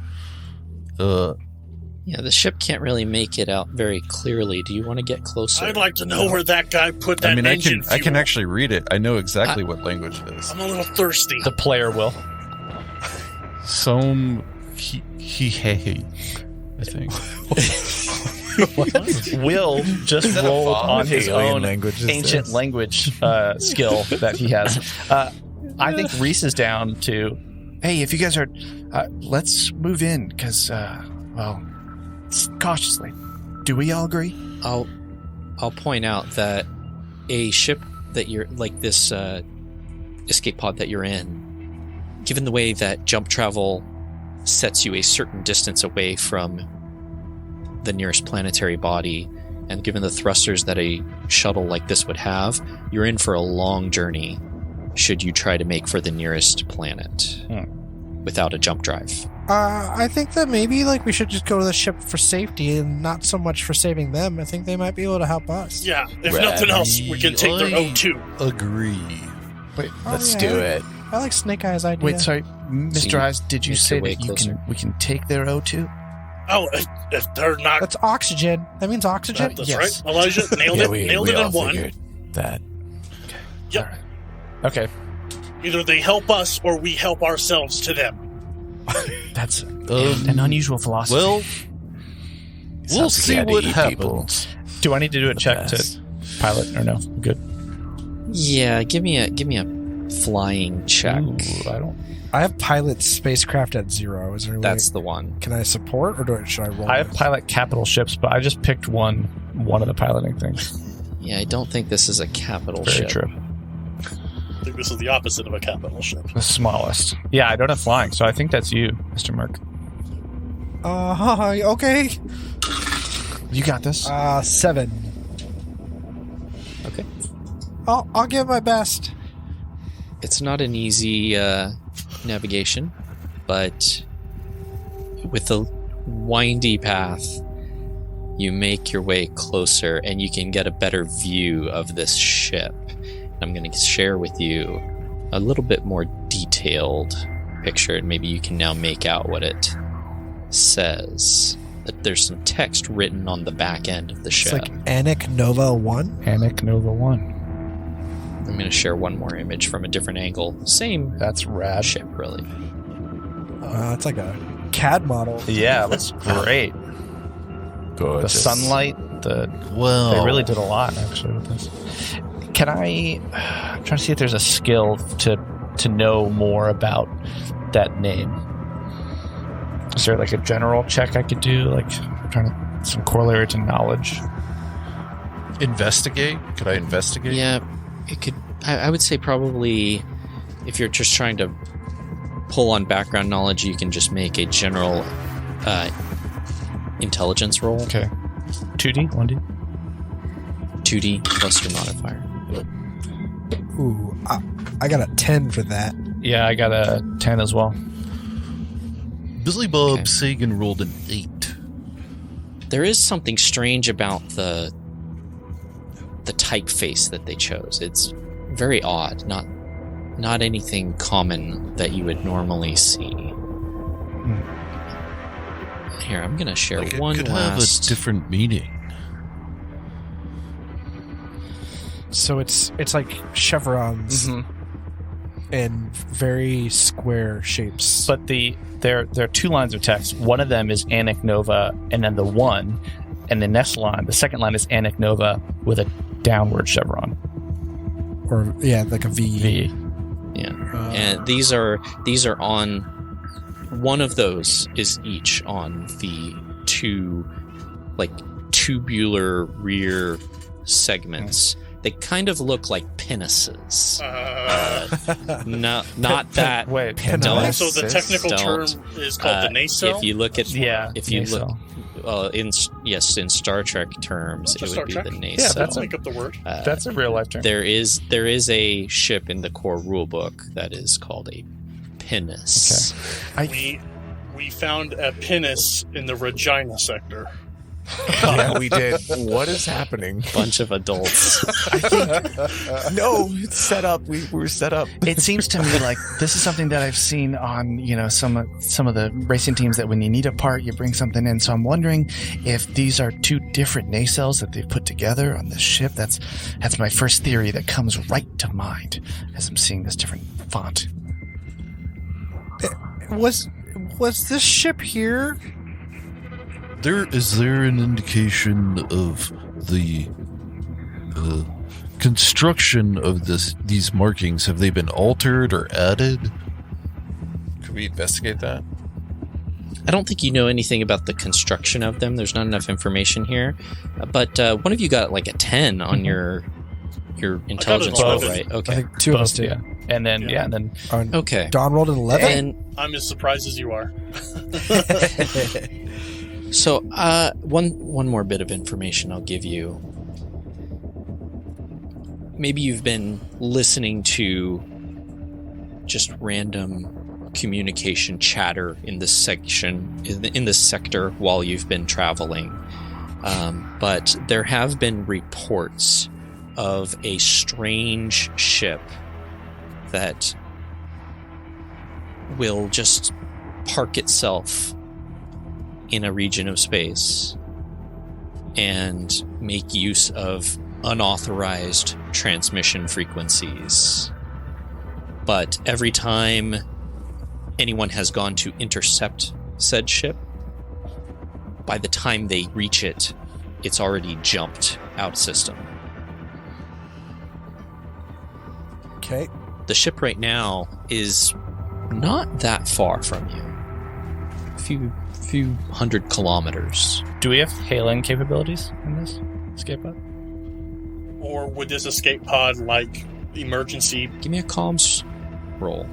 Yeah, the ship can't really make it out very clearly. Do you want to get closer? I'd like to know where that guy put that I mean, engine I can fuel. actually read it. I know exactly what language it is. I'm a little thirsty. The player will. Some he I think. Will just rolled on his alien own language is ancient this? language skill that he has. I think Reese is down to. Hey, if you guys are... let's move in, because, cautiously. Do we all agree? I'll point out that a ship that you're like this escape pod that you're in, given the way that jump travel sets you a certain distance away from the nearest planetary body, and given the thrusters that a shuttle like this would have, you're in for a long journey should you try to make for the nearest planet without a jump drive. I think that maybe we should just go to the ship for safety and not so much for saving them. I think they might be able to help us. Yeah, if nothing else, we can take their O2. Agree. Wait, Let's do it. I like Snake Eyes' idea. wait, sorry, Mr. Eyes, did you make say your way that we can take their O2? Oh, if they're not... That's oxygen. That means oxygen. That's yes. right. Elijah nailed it. Nailed it we all in one. figured that. Yep. All right. Okay. Either they help us or we help ourselves to them. That's an unusual philosophy. Well, we'll Sounds see like what you eat happens. Do I need to do a check Best. to pilot or no? Good. Yeah, give me a flying check. Ooh, I don't. I have pilot spacecraft at 0. Is there any That's way, the one. can I support or should I roll? I have it? pilot capital ships, but I just picked one of the piloting things. Yeah, I don't think this is a capital Very ship. true. I think this is the opposite of a capital ship. The smallest. Yeah, I don't have flying, so I think that's you, Mr. Merc. Okay. You got this. 7. Okay. I'll give my best. It's not an easy navigation, but with a windy path, you make your way closer and you can get a better view of this ship. I'm going to share with you a little bit more detailed picture, and maybe you can now make out what it says. There's some text written on the back end of the It's ship. like Anik Nova 1. Anik Nova 1. I'm going to share one more image from a different angle. Same That's rad. ship, really. It's like a CAD model. Yeah, that's great. The Gorgeous. sunlight, Well, they really did a lot actually with this. Can I'm trying to see if there's a skill to know more about that name. Is there like a general check I could do? Like some corollary to knowledge? investigate. Could I investigate? Yeah, it could. I would say probably if you're just trying to pull on background knowledge, you can just make a general intelligence roll. Okay. 2D? 1D? 2D plus your modifier. Ooh, I got a 10 for that. Yeah, I got a 10 as well. Billy Bob Okay. Sagan rolled an 8. There is something strange about the typeface that they chose. It's very odd. Not anything common that you would normally see. Here, I'm gonna share Like one it could have a last. different meaning. So it's like chevrons and very square shapes. But there are two lines of text. One of them is Anik Nova, and then the one, and the next line, the second line is Anik Nova with a downward chevron. or yeah, like a V. V. Yeah, and these are on. One of those is each on the two, like tubular rear segments. They kind of look like penises. No, not that. Wait, Penis. So the technical term Don't. is called the nacelle. If you look at if you nacelle. look in Star Trek terms, Just it would be Star the Trek? nacelle. Yeah, that's I'll make up the word. That's a real life term. There is a ship in the core rulebook that is called a penis. We found a penis in the Regina sector. Yeah, we did. What is happening? Bunch of adults. No, it's set up. We were set up. It seems to me like this is something that I've seen on, some of the racing teams, that when you need a part, you bring something in. So I'm wondering if these are two different nacelles that they've put together on this ship. That's my first theory that comes right to mind as I'm seeing this different font. Was this ship here? Is there an indication of the construction of these markings? Have they been altered or added? Could we investigate that? I don't think you know anything about the construction of them. There's not enough information here. But one of you got like a 10 on your intelligence roll, 11. right? I Okay. think two of us did. Yeah. And then and then Okay. Don rolled an 11. And I'm as surprised as you are. so one more bit of information I'll give you. Maybe you've been listening to just random communication chatter in this section, in this sector while you've been traveling. But there have been reports of a strange ship that will just park itself in a region of space and make use of unauthorized transmission frequencies. but every time anyone has gone to intercept said ship, by the time they reach it, it's already jumped out system. Okay. The ship right now is not that far from you. A few hundred kilometers. Do we have hailing capabilities in this escape pod? Or would this escape pod like emergency? Give me a comms roll.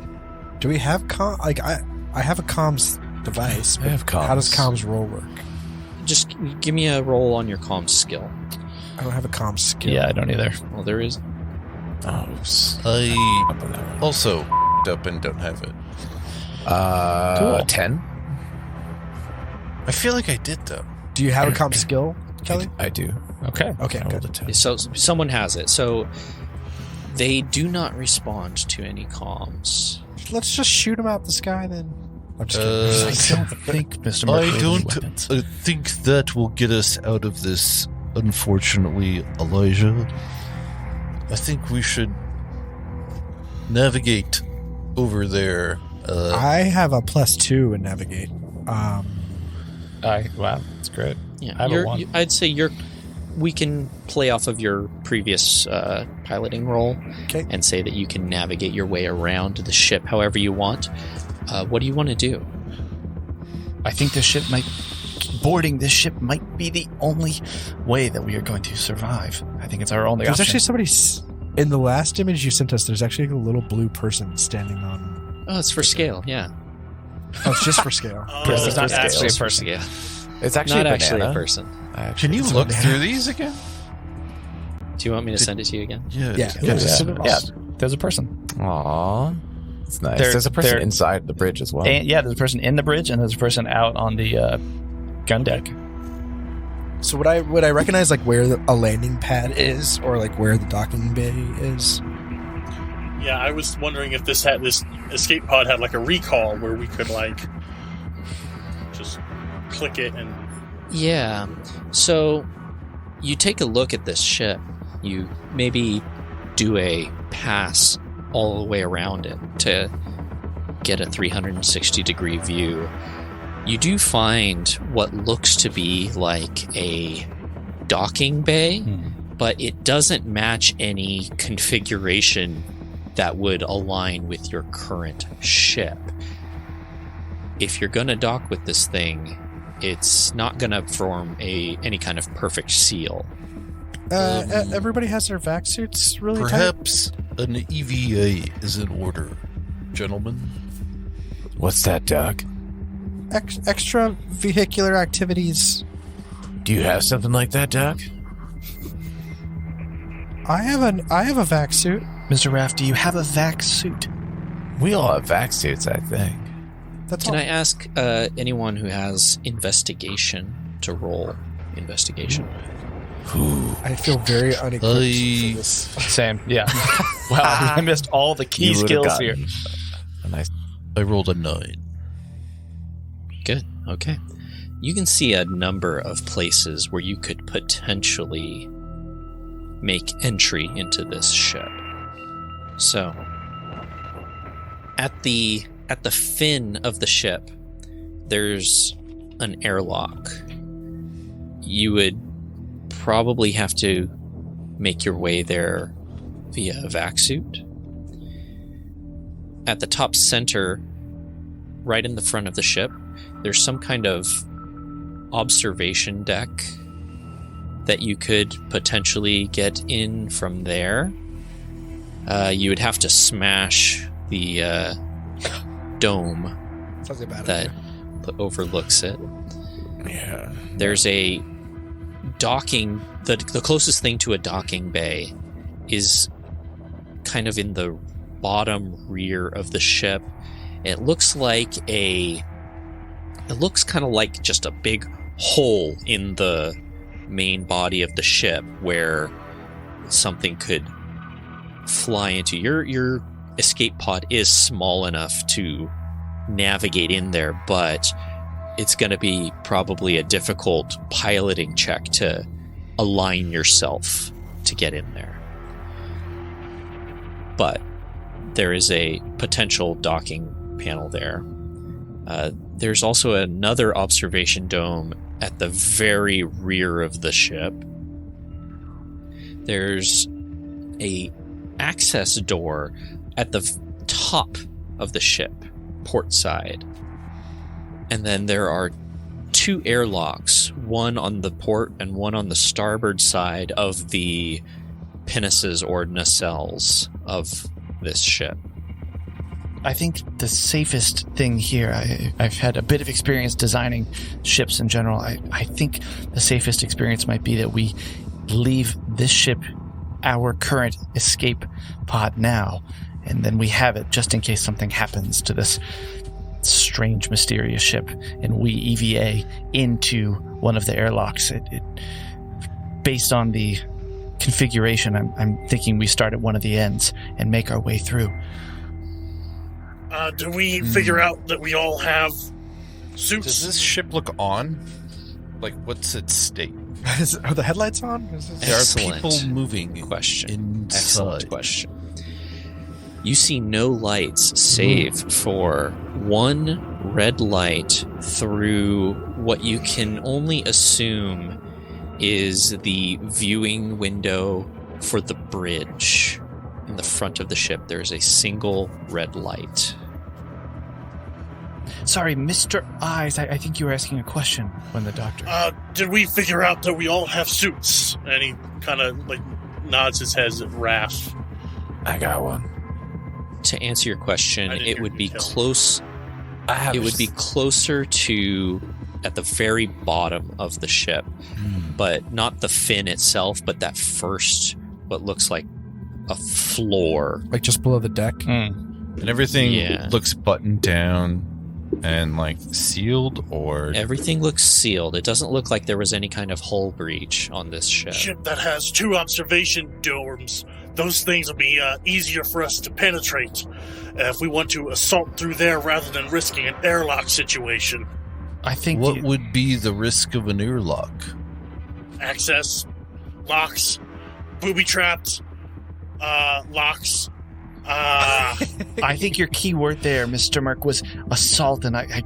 Do we have I have a comms device. I have How does comms. comms roll work? Just give me a roll on your comms skill. I don't have a comms skill. Yeah, I don't either. Well, there is. Oh, I up on that one. also up and don't have it. Cool. 10? I feel like I did though. Do you have a comms skill, Kelly? I do. Okay. Okay, I rolled good. a 10. So someone has it. So they do not respond to any comms. Let's just shoot him out the sky then. I'm just kidding. I don't think Mr. I Mercury has don't weapons. think that will get us out of this, unfortunately, Elijah. I think we should navigate over there. I have a +2 in navigate. Wow, that's great. Yeah, I have a 1. I'd say we can play off of your previous piloting role Okay. and say that you can navigate your way around the ship however you want. What do you want to do? I think boarding this ship might be the only way that we are going to survive. I think it's our only There's option. actually somebody in the last image you sent us. There's actually a little blue person standing on. Oh, it's for scale, yeah. Oh, it's just for scale. This is not It's actually a just for person. scale. It's actually Not a actually banana. a person. Can you It's a look banana. through these again? Do you want me to send it to you again? Yeah. Yeah. Yeah, there's a person. Aww. It's nice. They're- There's a person they're- inside the bridge as well. And, yeah, there's a person in the bridge, and there's a person out on the gun deck. So would I recognize like where a landing pad is, or like where the docking bay is? Yeah, I was wondering if this escape pod had like a recall where we could like just click it and Yeah. So you take a look at this ship. You maybe do a pass all the way around it to get a 360-degree view. You do find what looks to be like a docking bay, but it doesn't match any configuration that would align with your current ship. If you're going to dock with this thing, it's not going to form any kind of perfect seal. Everybody has their vac suits really tight. Perhaps an EVA is in order, gentlemen. What's that, Doug? Extra vehicular activities. Do you have something like that, Doug? I have a vac suit. Mr. Raft, do you have a vac suit? We all have vac suits, I think. That's Can all. I ask anyone who has investigation to roll investigation? I feel very unequipped for this. Same. Yeah. Wow, I missed all the key You would've skills gotten here. a nice. I rolled a 9. Good. Okay. You can see a number of places where you could potentially make entry into this ship. So, at the fin of the ship, there's an airlock. You would probably have to make your way there via a vac suit. At the top center, right in the front of the ship, there's some kind of observation deck that you could potentially get in from there. You would have to smash the dome Sounds about that overlooks it. Yeah. There's a docking. The closest thing to a docking bay is kind of in the bottom rear of the ship. It looks like it looks kind of like just a big hole in the main body of the ship where something could fly into. Your escape pod is small enough to navigate in there, but it's going to be probably a difficult piloting check to align yourself to get in there. But there is a potential docking panel there. There's also another observation dome at the very rear of the ship. There's a access door at the top of the ship, port side. And then there are 2 airlocks, one on the port and one on the starboard side of the pinnaces or nacelles of this ship. I think the safest thing here, I've had a bit of experience designing ships in general. I think the safest experience might be that we leave this ship, our current escape pod now, and then we have it just in case something happens to this strange, mysterious ship, and we EVA into one of the airlocks. Based on the configuration, I'm thinking we start at one of the ends and make our way through. Do we figure out that we all have suits? Does this ship look on? Like, what's its state? Are the headlights on? There are Excellent people moving question. inside. Excellent question. You see no lights save for one red light through what you can only assume is the viewing window for the bridge. In the front of the ship, there's a single red light. Sorry, Mr. Eyes, I think you were asking a question when the doctor... Did we figure out that we all have suits? And he kind of nods his head at Raph. I got one. To answer your question, it would be details. close. It would be closer to at the very bottom of the ship, but not the fin itself, but that first, what looks like a floor. Like just below the deck? And everything looks buttoned down and sealed, or Everything looks sealed. It doesn't look like there was any kind of hull breach on this ship. Ship that has 2 observation domes. Those things will be easier for us to penetrate if we want to assault through there rather than risking an airlock situation. I think... What would be the risk of an airlock? Access, locks, booby-trapped, locks. I think your key word there, Mr. Merck, was assault, and I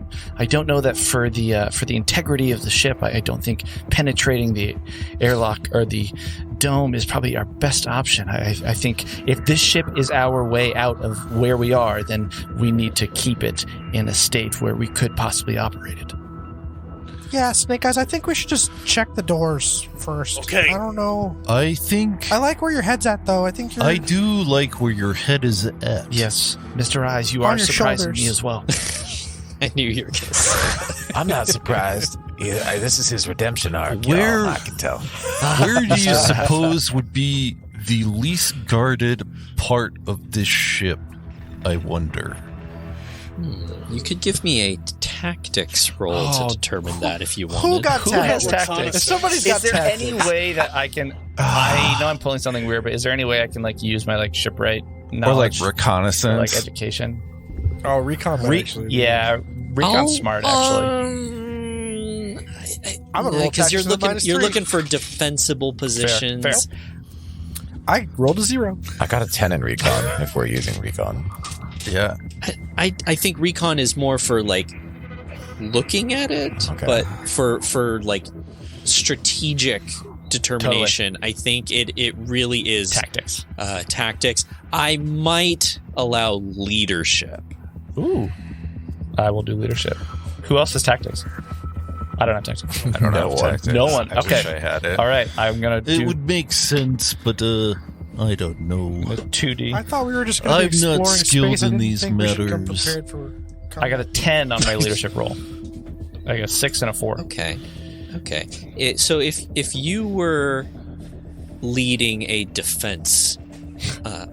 don't know that for the integrity of the ship, I don't think penetrating the airlock or the dome is probably our best option. I think if this ship is our way out of where we are, then we need to keep it in a state where we could possibly operate it. Yeah, Snake Eyes, I think we should just check the doors first. Okay. I don't know. I think I like where your head's at, though. I think you're... I do like where your head is at. Yes, Mr. Eyes, you On are your surprising shoulders. me as well. I knew you were going to say I'm not surprised. This is his redemption arc. Where- y'all, I can tell. Where do you suppose would be the least guarded part of this ship? I wonder. You could give me a tactics roll to determine that if you wanted. Who got Who has tactics? tactics? If somebody's Is got there tactics. any way that I can... I know I'm pulling something weird, but is there any way I can use my shipwright or knowledge or reconnaissance? education? Oh, recon might actually be- Yeah, recon's smart actually. I'm gonna roll because you're tactics with looking -3. you're looking for defensible positions. Fair. I rolled a 0. I got a 10 in recon if we're using recon. Yeah. I think recon is more for looking at it, Okay. but for strategic determination, I think it really is Tactics. tactics. I might allow leadership. Ooh. I will do leadership. Who else has tactics? I don't have tactics. I don't No know. one. Tactics. No one. I wish Okay. I had it. All right, I'm gonna It do would make sense, but I don't know. 2D. I thought we were just going to be I'm not exploring skilled space. I in didn't these think we should come matters. prepared for I got a 10 on my leadership roll. I got a 6 and a 4. Okay. So if you were leading a defense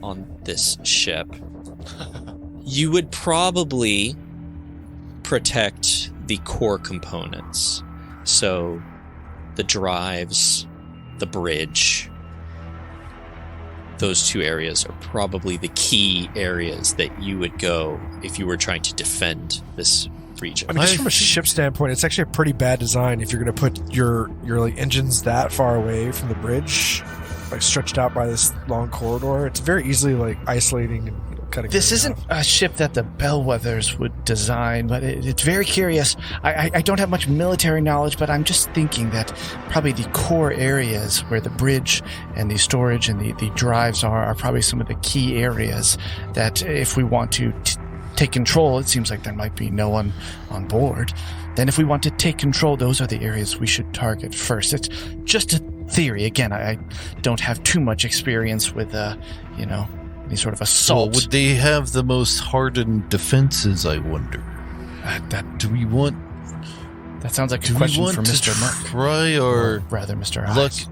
on this ship, you would probably protect the core components. So the drives, the bridge, those 2 areas are probably the key areas that you would go if you were trying to defend this region. I mean, just from a ship standpoint, it's actually a pretty bad design if you're going to put your engines that far away from the bridge, stretched out by this long corridor. It's very easily isolating and cutting. This isn't a ship that the Bellwethers would design, but it's very curious. I don't have much military knowledge, but I'm just thinking that probably the core areas where the bridge and the storage and the drives are probably some of the key areas that if we want to take control, it seems like there might be no one on board. Then if we want to take control, those are the areas we should target first. It's just a theory. Again, I don't have too much experience with, any sort of assault. Well, would they have the most hardened defenses, I wonder? Do we want... That sounds like a question for Mr. Merck. Try or rather, Mr. look Eyes.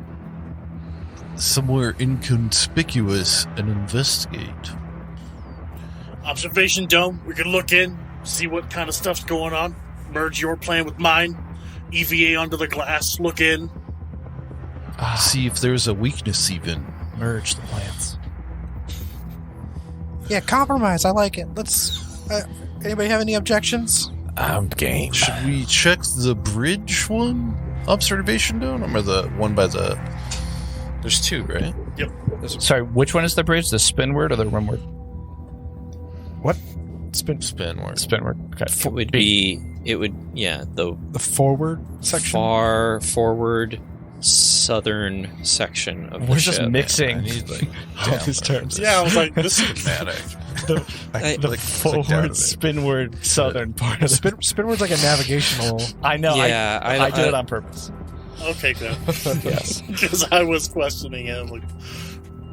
somewhere inconspicuous and investigate. Observation dome. We can look in, see what kind of stuff's going on. Merge your plan with mine. EVA under the glass. Look in. See if there's a weakness even. Merge the plans. Yeah, compromise. I like it. Let's. Anybody have any objections? I'm game. Should we check the bridge one? Observation dome? Or the one by the... There's two, right? Yep. Sorry, which one is the bridge? The Spinward or the Rimward? What? Spinward. Spinward. Okay. The forward section. far forward southern section of the We're ship. just mixing I need, like, all these terms. Yeah, I was like, this is dramatic. The forward, spinward, southern part of the... Spinward's like a navigational. I know. Yeah, I did it on purpose. okay, good. Yes. Because I was questioning it. I'm like,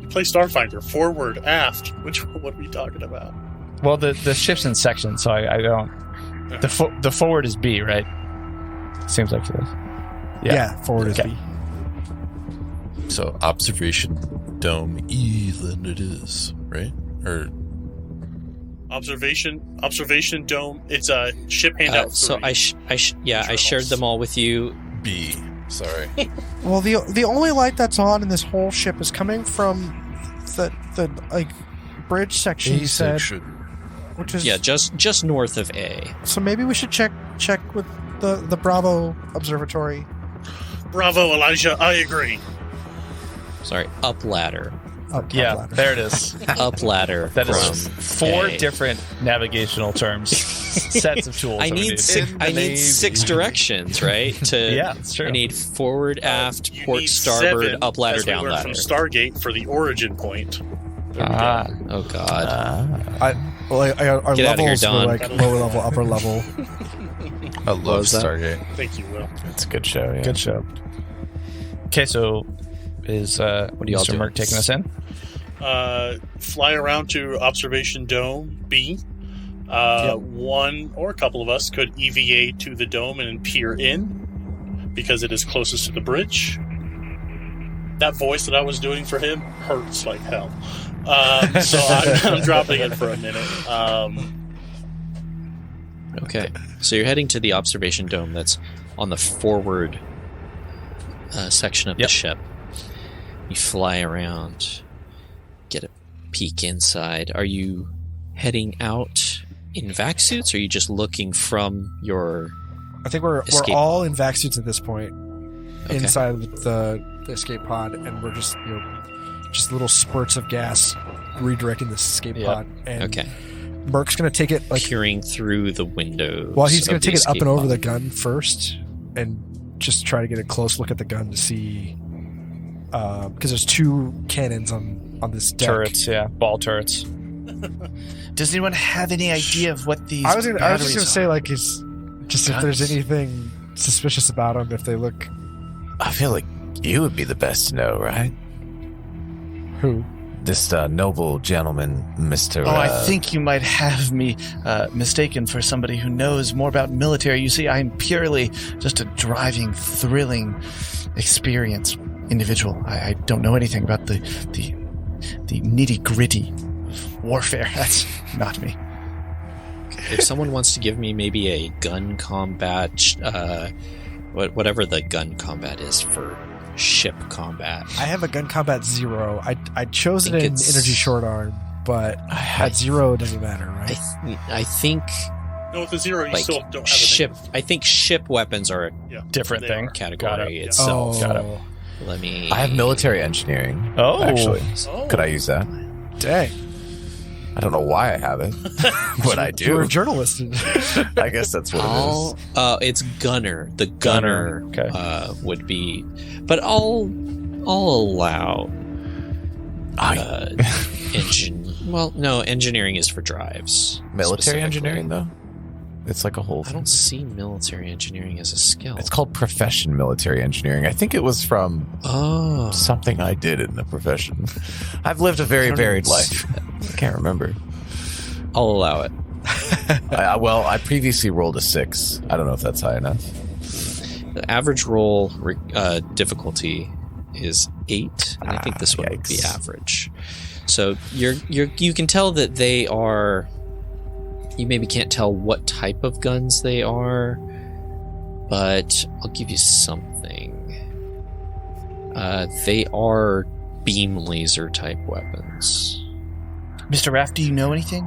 you play Starfinder, forward, aft. What are we talking about? Well, the ship's in sections, so I don't... The forward is B, right? Seems like it is. Yeah, forward is Okay. B. So observation dome E then it is, right? Or Observation dome. It's a ship handout. So I shared them all with you. B. Sorry. Well, the only light that's on in this whole ship is coming from the like bridge section. A You said, section. which is Yeah, just north of A. So maybe we should check with the Bravo Observatory. Bravo, Elijah. I agree. Sorry, up ladder. Up Yeah, ladder. there it is. Up ladder. That from is 4 A. different navigational terms, sets of tools. I that we need six directions, right? Yeah, it's true. I need forward, aft, You port, need starboard, 7, up ladder, as we down learned ladder. from Stargate for the origin point. There we go. Oh god. Our Get outta here, levels were Don. like lower level, upper level. I love was that? Stargate. Thank you, Will. It's a good show. Yeah. Good show. Okay, so is What do y'all Mr. do? Merck taking us in? Fly around to Observation Dome B. One or a couple of us could EVA to the dome and peer in because it is closest to the bridge. That voice that I was doing for him hurts like hell. So I'm dropping it for a minute. Okay. So you're heading to the observation dome that's on the forward section of the ship. You fly around, get a peek inside. Are you heading out in vac suits, or are you just looking from your... I think we're Escape all in vac suits at this point, Okay. inside of the escape pod, and we're just just little spurts of gas redirecting this escape pod. And Okay. Merc's gonna take it like Peering through the windows. well, he's gonna of the take it up escape and over pod. the gun first, and just try to get a close look at the gun to see because there's 2 cannons on this deck. Turrets, ball turrets. Does anyone have any idea of what these I was just batteries gonna are? say like is just if there's anything suspicious about them, if they look I feel like you would be the best to know, right? who. This noble gentleman, Mr. Oh, I think you might have me mistaken for somebody who knows more about military. You see, I'm purely just a driving, thrilling experience individual. I don't know anything about the nitty-gritty of warfare. That's not me. If someone wants to give me maybe a gun combat, whatever the gun combat is for ship combat. I have a gun combat 0. I chose it think in it's- energy short arm, but at 0 it doesn't matter, right? I think No, with the 0, you like still don't have a ship. I think ship weapons are a Different They thing. are. category Yeah. itself. Got it. Let me. I have military engineering. Oh. Actually, Oh. could I use that? Dang. I don't know why I have it, but I You're a do. journalist. I guess that's what it is. It's gunner. The gunner Okay. would be, but I'll allow engineering is for drives. Military specifically. engineering, though? It's like a whole I don't see military engineering as a skill. It's called profession military engineering. I think it was from something I did in the profession. I've lived a very varied life. I can't remember. I'll allow it. I previously rolled a 6. I don't know if that's high enough. The average roll difficulty is 8, and I think this one would be yikes. average. So you can tell that they are. You maybe can't tell what type of guns they are, but I'll give you something. They are beam laser type weapons. Mr. Raff, do you know anything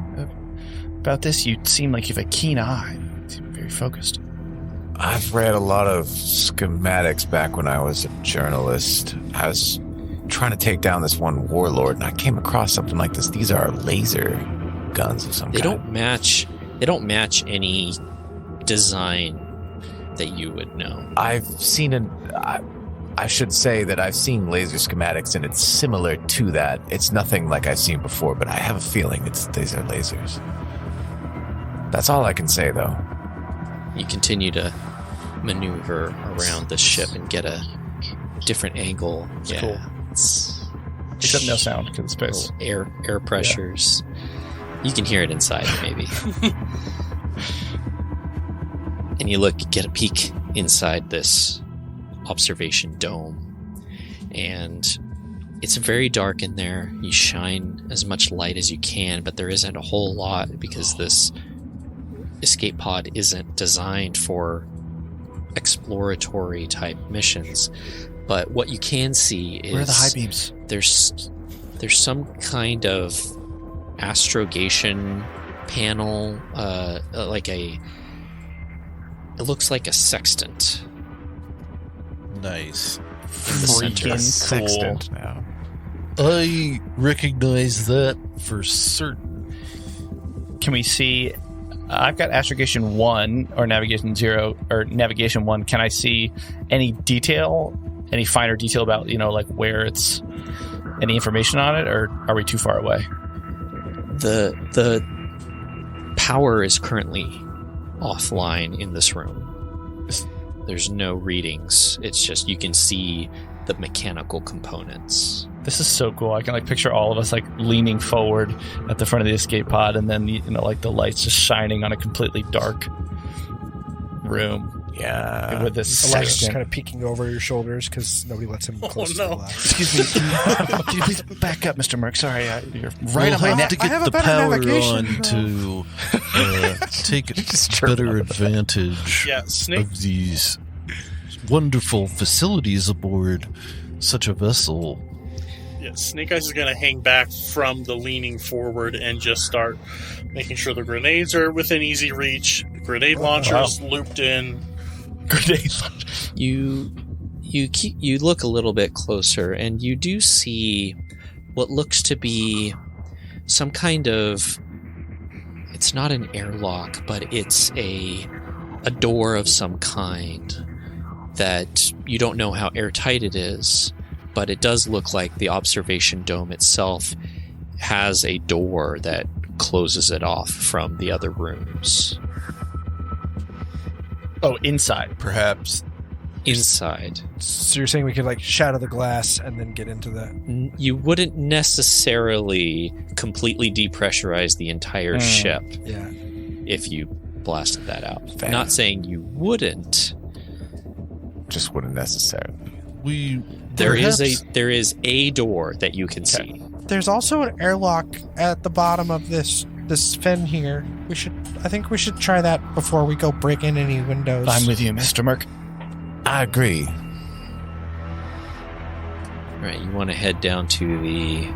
about this? You seem like you have a keen eye. You seem very focused. I've read a lot of schematics back when I was a journalist. I was trying to take down this one warlord, and I came across something like this. These are laser guns of some They kind. don't match any design that you would know. I've seen I should say that I've seen laser schematics, and it's similar to that. It's nothing like I've seen before, but I have a feeling these are lasers. That's all I can say, though. You continue to maneuver around the ship and get a different angle. It's yeah, cool. It's Except no sound because it's space. little air pressures. You can hear it inside, maybe. And you get a peek inside this observation dome, and it's very dark in there. You shine as much light as you can, but there isn't a whole lot because this escape pod isn't designed for exploratory type missions. But what you can see is Where are the high beams? there's some kind of astrogation panel, it looks like a sextant Nice. in the center. Sextant now. I recognize that for certain. Can we see? I've got astrogation 1 or navigation 0 or navigation 1. Can I see any detail, any finer detail about like where it's, any information on it, or are we too far away? The power is currently offline in this room. There's no readings. It's just you can see the mechanical components. This is so cool. I can picture all of us leaning forward at the front of the escape pod, and then the lights just shining on a completely dark room Yeah. with this Elijah's just sextant. kind of peeking over your shoulders because nobody lets him close to the no. lab. Excuse me. Can you please back up, Mr. Merck? Sorry, you're right We'll on my have neck. to I have get a the better power navigation, on to take better advantage Yeah, Snake. of these wonderful facilities aboard such a vessel. Yeah, Snake Eyes is going to hang back from the leaning forward and just start making sure the grenades are within easy reach. Grenade launchers looped in. Grenade. You look a little bit closer, and you do see what looks to be some kind of. It's not an airlock, but it's a door of some kind that you don't know how airtight it is, but it does look like the observation dome itself has a door that closes it off from the other rooms. Oh, inside. Perhaps Inside. So you're saying we could shatter the glass and then get into the... You wouldn't necessarily completely depressurize the entire ship Yeah. if you blasted that out. Fair. Not saying you wouldn't. Just wouldn't necessarily. we. There perhaps, is a door that you can see. There's also an airlock at the bottom of this fin here. I think we should try that before we go break in any windows. I'm with you, Mr. Merck. I agree. Right, you want to head down to the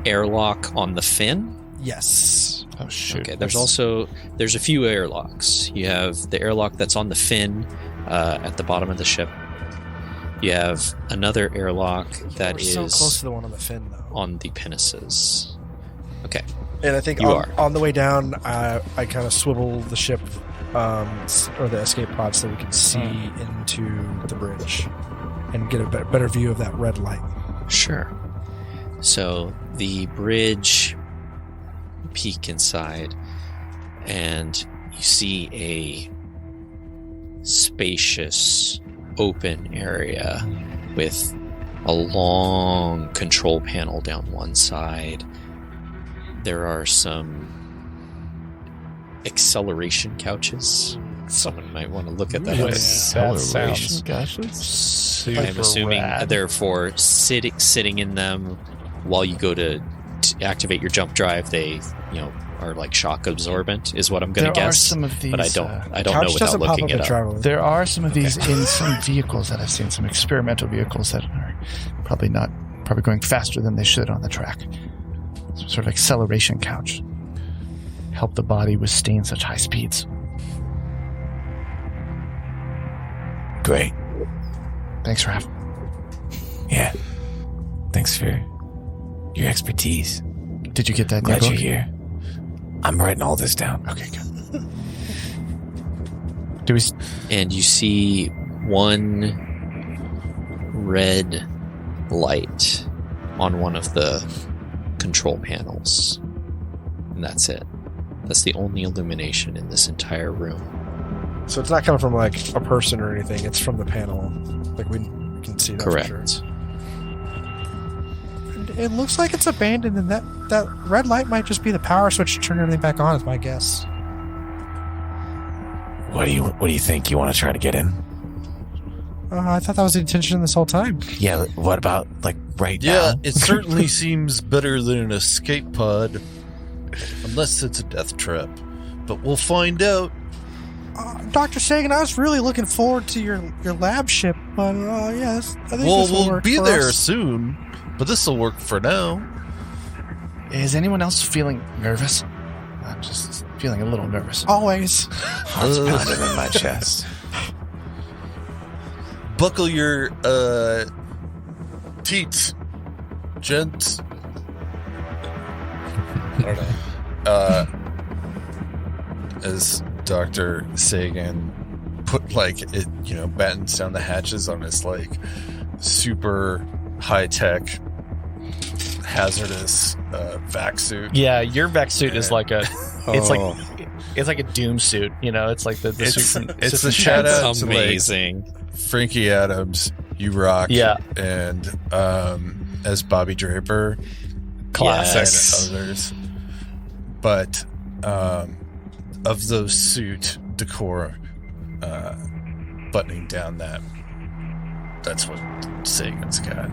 airlock on the fin? Yes. Oh shoot. Okay, there's a few airlocks. You have the airlock that's on the fin at the bottom of the ship. You have another airlock that We're is so close to the one on the fin, though. on the pinnaces. Okay. And I think You are. on the way down, I kind of swivel the ship or the escape pod so we can see into the bridge and get a better view of that red light. Sure. So the bridge, peek inside, and you see a spacious open area with a long control panel down one side. There are some acceleration couches. Someone might want to look at that. Acceleration couches? Super I'm assuming rad. therefore sitting in them while you go to activate your jump drive, they are like shock absorbent is what I'm going to There are guess. some of these, but I don't know Couch without doesn't pop looking up it in up. travel. There are some of these in some vehicles that I've seen, some experimental vehicles that are probably going faster than they should on the track. Some sort of acceleration couch. Help the body withstand such high speeds. Great. Thanks, Raph. Yeah. Thanks for your expertise. Did you get that? Glad new you're book? here. I'm writing all this down. Okay, good. Do we? And you see one red light on one of the control panels. And that's it. That's the only illumination in this entire room. So it's not coming from like a person or anything. It's from the panel. Like we can see that. Correct. For sure. It looks like it's abandoned, and that red light might just be the power switch to turn everything back on. Is my guess. What do you think? You want to try to get in? I thought that was the intention this whole time. Yeah. What about like right Yeah, now? it certainly seems better than an escape pod, unless it's a death trap. But we'll find out. Dr. Sagan, I was really looking forward to your lab ship, but yes, I think Well, this will we'll work be for there us. soon, but this will work for now. Is anyone else feeling nervous? I'm just feeling a little nervous. Always. Heart's pounding in my chest. Buckle your teats, gents. I don't know. As Dr. Sagan battens down the hatches on his like super high tech, hazardous vac suit. Yeah, your vac suit is like a. It's Oh. like a doom suit. It's like the It's suit from it's the shout out That's to like amazing. Frankie Adams, you rock. Yeah. And as Bobby Draper, classic. Yes. and others. But of those suit decor, buttoning down that's what Sagan's got.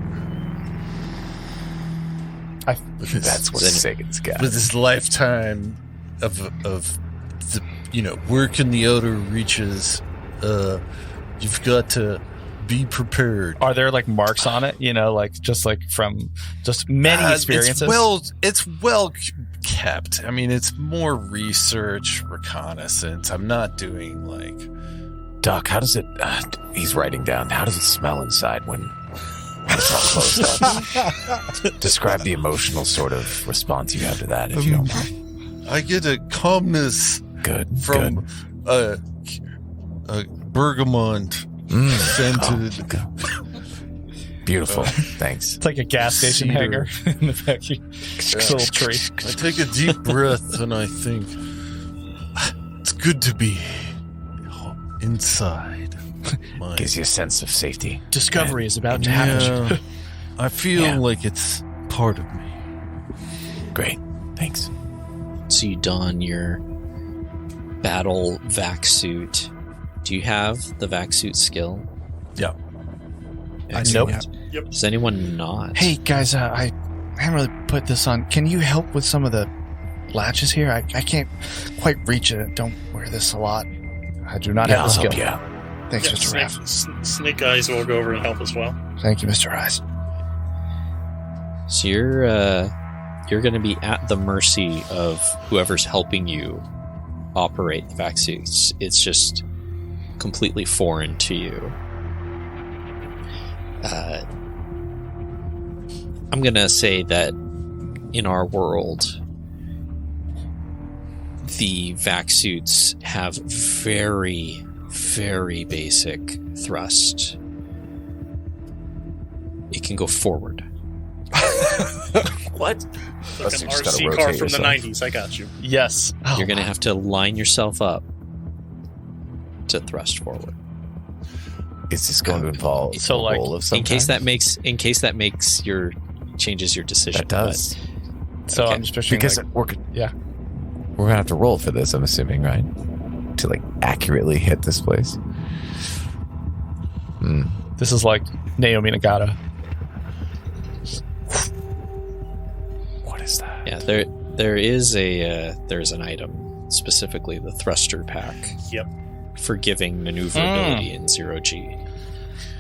That's what Sagan's got. With his lifetime of the work in the outer reaches, you've got to be prepared. Are there like marks on it? From just many experiences. It's well kept. I mean, it's more research, reconnaissance. I'm not doing like. Doc, how does it... he's writing down. How does it smell inside when it's all closed up? Describe the emotional sort of response you have to that, if you don't mind. I get a calmness Good. from a bergamot scented. Beautiful. Thanks. It's like a gas station Cedar. hanger in the back. Little tree. I take a deep breath and I think it's good to be inside. My- Gives you a sense of safety. Discovery is about to happen. Yeah, I feel Yeah. like it's part of me. Great. Thanks. So you don your battle vac suit. Do you have the vac suit skill? Yeah. Excellent. Yep. Does anyone not? Hey guys, I haven't really put this on. Can you help with some of the latches here? I can't quite reach it. I don't wear this a lot. I do not Yeah, have I'll the skill. help you out. Thanks, Yeah, Mr. Raff. Snake Eyes will go over and help as well. Thank you, Mr. Eyes. So you're going to be at the mercy of whoever's helping you operate the vac suits. It's just completely foreign to you. I'm going to say that in our world, the vac suits have very, very basic thrust. It can go forward. What? Like an RC car from the 90s. I got you. Yes. You're going to have to line yourself up to thrust forward. Is this going to involve So, a like, roll of some In case kind? that makes your changes your decision. That does. So Okay. I'm just picturing Because like, we're gonna have to roll for this, I'm assuming, right? To like accurately hit this place. this is like Naomi Nagata. What is that? Yeah, there's an item, specifically the thruster pack. Yep. For giving maneuverability in 0G.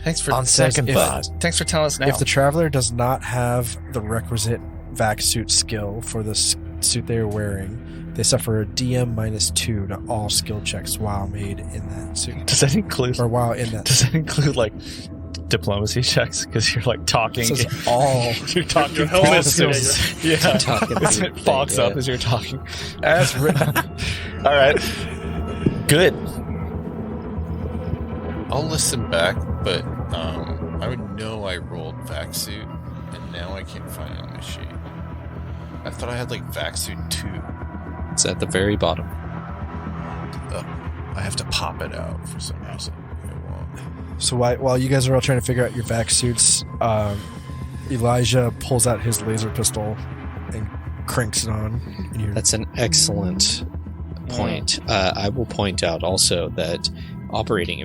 Thanks for On second if- thought, Thanks for telling us now. If the traveler does not have the requisite vac suit skill for the suit they are wearing, they suffer a DM -2 to all skill checks while made in that suit. does that include Or while in that does that include like diplomacy checks? Because you're like talking. It says all. You're talking. Your helmet skills. skills. Yeah. Talking It fogs yeah. up as you're talking. As written. All right. Good. I'll listen back, but I know I rolled vac suit, and now I can't find it on my sheet. I thought I had like vac suit 2. It's at the very bottom. Oh, I have to pop it out for some reason. It won't. So while you guys are all trying to figure out your vac suits, Elijah pulls out his laser pistol and cranks it on. And you're, That's an excellent point. I will point out also that operating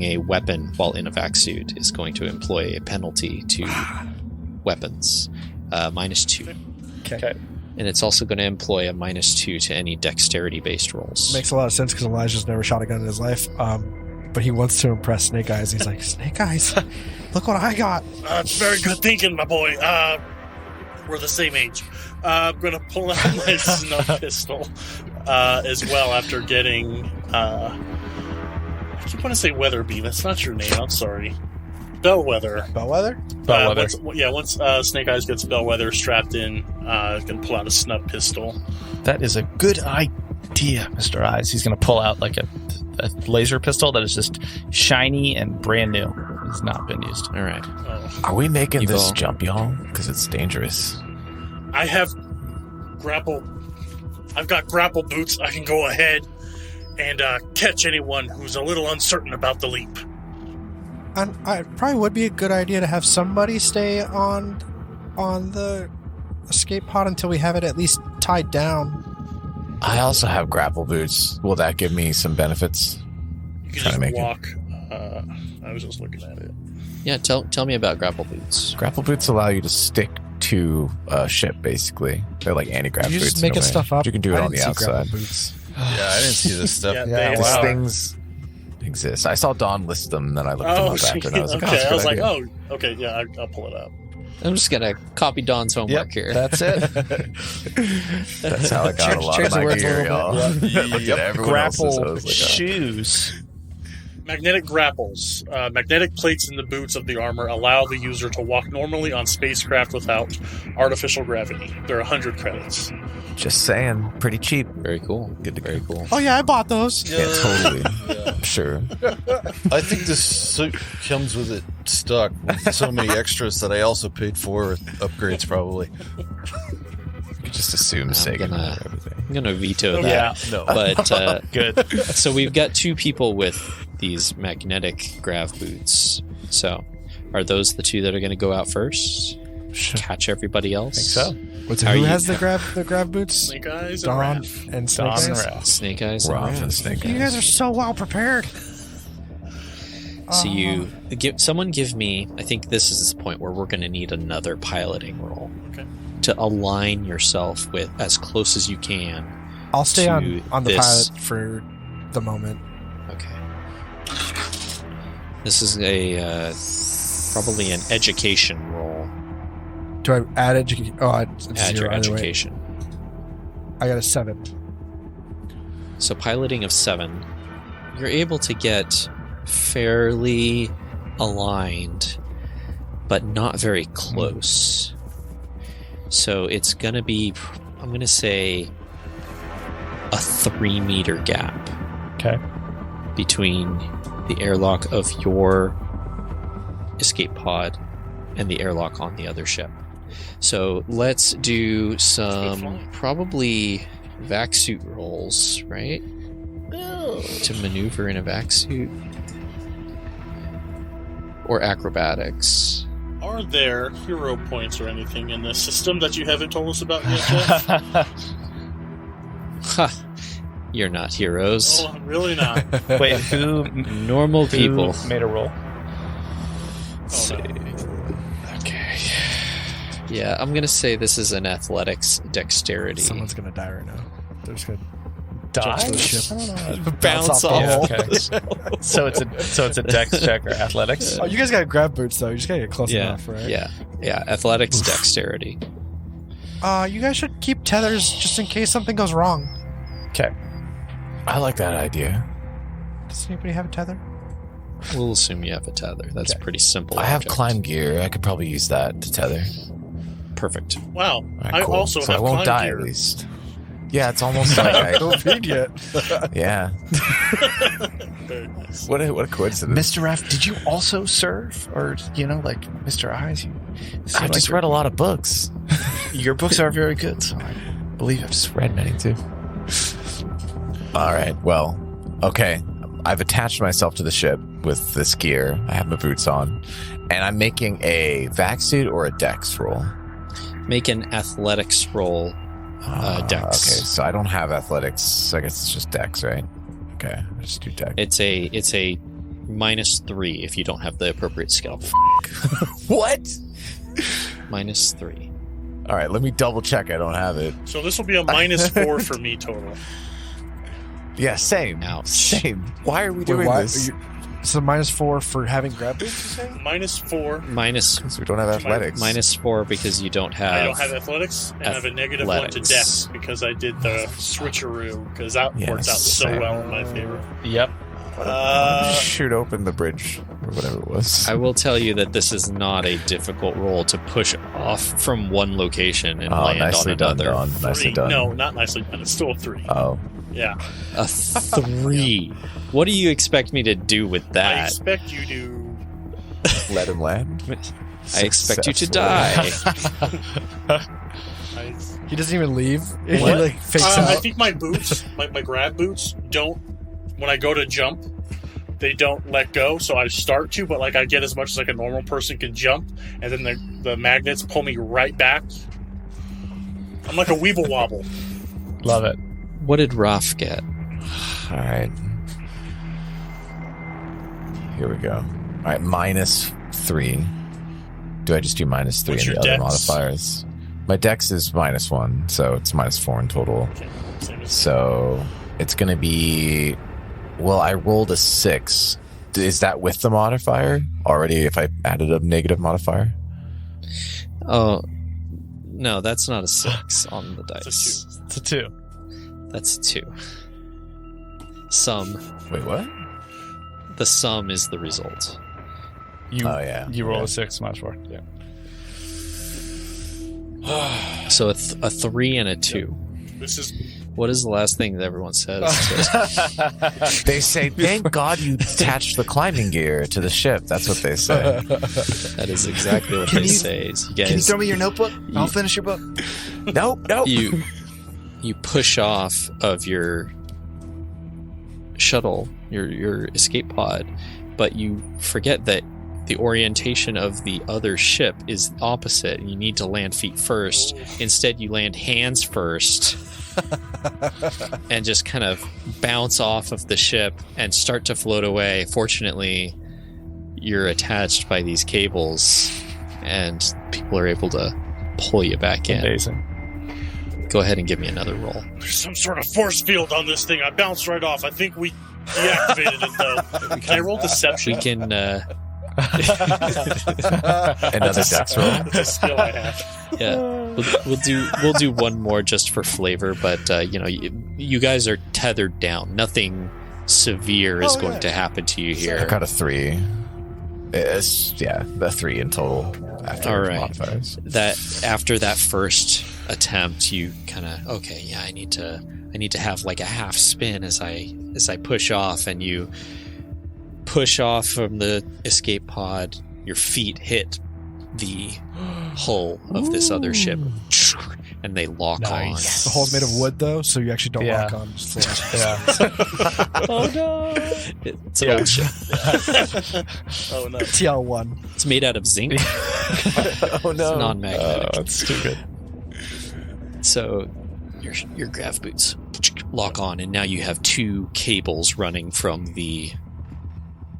a weapon while in a vac suit is going to employ a penalty to weapons, -2. okay. And it's also going to employ a -2 to any dexterity-based rolls. Makes a lot of sense because Elijah's never shot a gun in his life. But he wants to impress Snake Eyes. He's like, Snake Eyes, look what I got. It's very good thinking, my boy. We're the same age. I'm going to pull out my snub pistol as well after getting... I keep wanting to say Weatherby. That's not your name. I'm sorry. Bellwether. Bellwether? Bellwether. Once Snake Eyes gets Bellwether strapped in, can pull out a snub pistol. That is a good idea, Mr. Eyes. He's going to pull out like a laser pistol that is just shiny and brand new. It's not been used. All right. are we making You've this all- jump, y'all? Because it's dangerous. I have I've got grapple boots. I can go ahead and catch anyone who's a little uncertain about the leap. And it probably would be a good idea to have somebody stay on the escape pod until we have it at least tied down. I also have grapple boots. Will that give me some benefits? You can Trying to just make it. walk. I was just looking at it. Yeah, tell me about grapple boots. Grapple boots allow you to stick to a ship, basically. They're like anti-grav You're boots. just in a making way. stuff up. You can do it I on the didn't see grapple outside. boots. Yeah, I didn't see this stuff. Yeah, Yeah, they- These wow. things exist. I saw Dawn list them, and then I looked them Oh, up after, and I was like, oh, okay. that's a I good was like, idea. oh, okay, yeah, I'll pull it up. I'm just going to copy Don's homework here. That's it. That's how I got a lot change of the my words a gear, little y'all. bit. I looked at everyone else's. I Grapple was like, shoes. Magnetic grapples. Magnetic plates in the boots of the armor allow the user to walk normally on spacecraft without artificial gravity. They're 100 credits. just saying, pretty cheap. Very cool. Good to Very go. cool. Oh yeah, I bought those. Yeah, totally. I'm sure. I think this suit comes with it stuck with so many extras that I also paid for with upgrades, probably. You could just assume Sagan gonna- for everything. I'm going to veto that. Yeah. No. But Good. so we've got 2 people with these magnetic grav boots. So are those the 2 that are going to go out first? Catch everybody else? I think How Who you- has the grab boots? Snake Eyes and Dawn Raph. and Snake Don and Eyes? Raph. Snake Eyes and Raph Raph. and Snake You guys are so well prepared. So you someone give me. I think this is the point where we're going to need another piloting roll. Okay. To align yourself with as close as you can. I'll stay to on the this- pilot for the moment. Okay. This is a probably an education roll. Do I add education? Oh, it's Add your 0 either way. education. I got a 7. So piloting of 7, you're able to get fairly aligned, but not very close. So it's going to be, I'm going to say, a 3-meter gap Okay. between the airlock of your escape pod and the airlock on the other ship. So let's do some probably vac suit rolls, right? To maneuver in a vac suit. Or acrobatics. Are there hero points or anything in the system that you haven't told us about yet, Jeff? Ha! You're not heroes. Oh, really not. Wait, who Normal people. made a roll? Let's Oh, see. no. Okay. Yeah, I'm gonna say this is an athletics dexterity. Someone's gonna die right now. They're just gonna Die? to the ship. I don't know. Bounce the off. Yeah, wall. okay. So it's a dex check or athletics. Oh, you guys gotta grab boots though. You just gotta get close Yeah, enough, right? yeah. Athletics dexterity. You guys should keep tethers just in case something goes wrong. Okay. I like that idea. Does anybody have a tether? We'll assume you have a tether. That's Okay. pretty simple. I have object. climb gear. I could probably use that to tether. Perfect. Wow. All right, I cool. also so have I won't climb die gear. at least. Yeah, it's almost like I. Don't feed yet. Yeah. Very nice. What a coincidence. Mr. Raff, did you also serve? Or, like Mr. Eyes? I just read a lot of books. Your books are very good, so I believe it. Just read many too. All right. Well, okay. I've attached myself to the ship with this gear. I have my boots on, and I'm making a vac suit or a dex roll. Make an athletics roll. Dex. Okay, so I don't have athletics. So I guess it's just dex, right? Okay, I just do dex. It's a -3 if you don't have the appropriate skill. What? -3. All right, let me double check. I don't have it. So this will be a -4 for me total. Yeah, same. Ouch. Same. Why are we doing why, this? So -4 for having grab boots, you say? -4. Minus Because we don't have athletics. -4 because you don't have. I don't have athletics, and I have a -1 to athletics. dex because I did the switcheroo, because that Yeah, works out so same. well in my favor. Yep. Just shoot open the bridge or whatever it was. I will tell you that this is not a difficult roll to push off from one location and land nicely on done, another. Don. Nicely 3. done. No, not nicely done. It's still a 3. Oh, Yeah. A 3. What do you expect me to do with I that? expect you to... let him land. I expect you to Successful. die. He doesn't even leave. He What? like fakes I out. think my boots, my grab boots, don't... When I go to jump, they don't let go, so I start to, but like I get as much as like a normal person can jump, and then the magnets pull me right back. I'm like a weeble wobble. Love it. What did Raf get? All right. Here we go. All right, -3. Do I just do -3 What's in your the other dex? modifiers? My dex is -1, so it's -4 in total. Okay, same as- So it's going to be. Well, I rolled a 6. Is that with the modifier already? If I added a negative modifier? Oh, no, that's not a 6 on the dice. It's a 2. That's a 2. Sum. Wait, what? The sum is the result. You Oh, yeah. you roll Yeah. a 6 -4. Yeah. So a 3 and a 2. This is What is the last thing that everyone says? They say, thank God you attached the climbing gear to the ship. That's what they say. That is exactly what Can they you- say. Is you guys, Can you throw me your notebook? I'll finish your book. Nope. you push off of your shuttle, your escape pod, but you forget that the orientation of the other ship is opposite, and you need to land feet first. Instead, you land hands first. And just kind of bounce off of the ship and start to float away. Fortunately, you're attached by these cables, and people are able to pull you back in. Amazing. Go ahead and give me another roll. there's some sort of force field on this thing. I bounced right off. I think we deactivated it though. Can I roll deception? We can. Another dex roll. That's a skill I have. Yeah, we'll do one more just for flavor. But you guys are tethered down. Nothing severe is going to happen to you I here. got a 3. It's, a 3 in total after All right. modifiers. That after that first attempt, you kind of I need to need to have like a half spin as I push off, and you push off from the escape pod. Your feet hit the hull of this other ship, and they lock on. The hull's made of wood, though, so you actually don't lock on. Just Oh no! It's an old ship. Oh no. TL1. It's made out of zinc. Oh It's non-magnetic. That's stupid. So your grav boots lock on, and now you have two cables running from the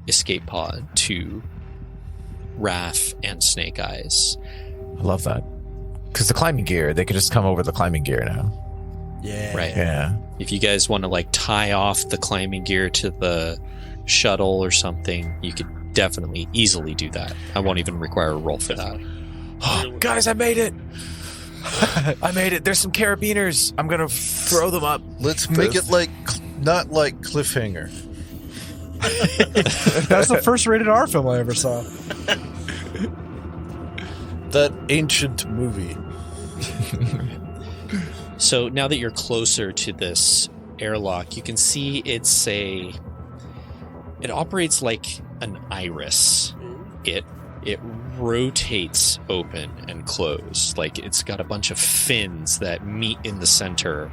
escape pod to Raph and Snake Eyes. I love that. Because the climbing gear, they could just come over the climbing gear now. Yeah. Right. Yeah. If you guys want to like tie off the climbing gear to the shuttle or something, you could definitely easily do that. I won't even require a roll for that. Guys, I made it! I made it. There's some carabiners. I'm going to throw them up. Let's make it like, not like Cliffhanger. That's the first rated R film I ever saw. That ancient movie. So now that you're closer to this airlock, you can see it operates like an iris. It rotates open and close. Like it's got a bunch of fins that meet in the center,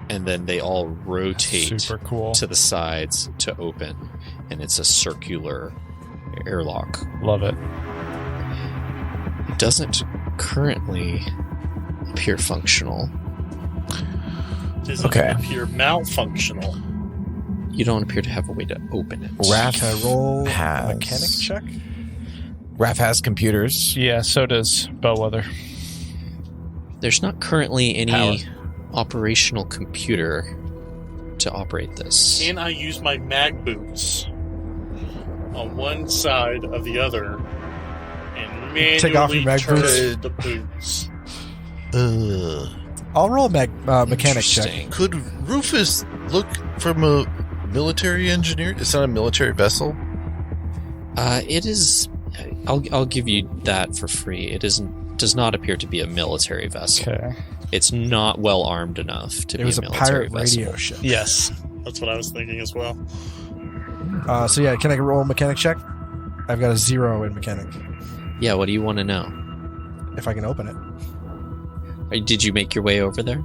and then they all rotate Super cool. to the sides to open, and it's a circular airlock. Love it. It doesn't currently appear functional. Does it Okay. appear malfunctional? You don't appear to have a way to open it. Raph Can I roll has... a mechanic check? Raph has computers. Yeah, so does Bellwether. There's not currently any Power. operational computer to operate this. Can I use my mag boots on one side of the other and manually Take off your mag turn boots? the boots? I'll roll a mechanic check. Interesting. Could Rufus look from a military engineer? It's not a military vessel. It is. I'll give you that for free. It does not appear to be a military vessel. Okay. It's not well armed enough to It be was a a military pirate vessel. radio ship. Yes. That's what I was thinking as well. So yeah, can I roll a mechanic check? I've got a 0 in mechanic. Yeah. What do you want to know? If I can open it. Did you make your way over there?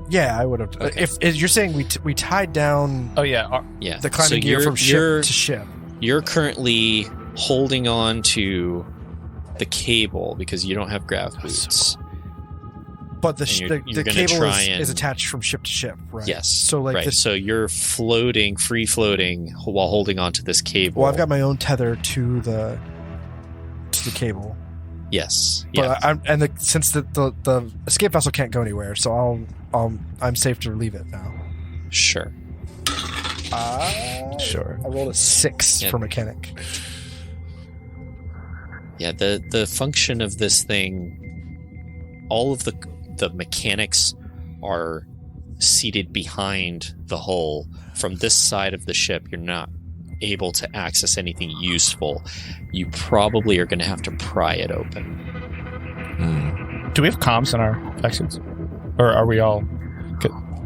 Yeah, I would have. Okay. If you're saying we tied down Oh yeah. Yeah. the climbing gear from ship to ship. You're currently holding on to the cable because you don't have grav boots. But the, And you're the gonna cable try is and- attached from ship to ship, right? Yes. So like right. this. So you're floating, free floating while holding on to this cable. Well, I've got my own tether to the cable. Yes. But Yeah. since the escape vessel can't go anywhere, so I'm safe to leave it now. Sure. Sure. I rolled a 6 Yeah. for mechanic. Yeah. The function of this thing, all of the mechanics are seated behind the hull. From this side of the ship, you're not able to access anything useful. You probably are going to have to pry it open. Do we have comms in our factions? Or are we all?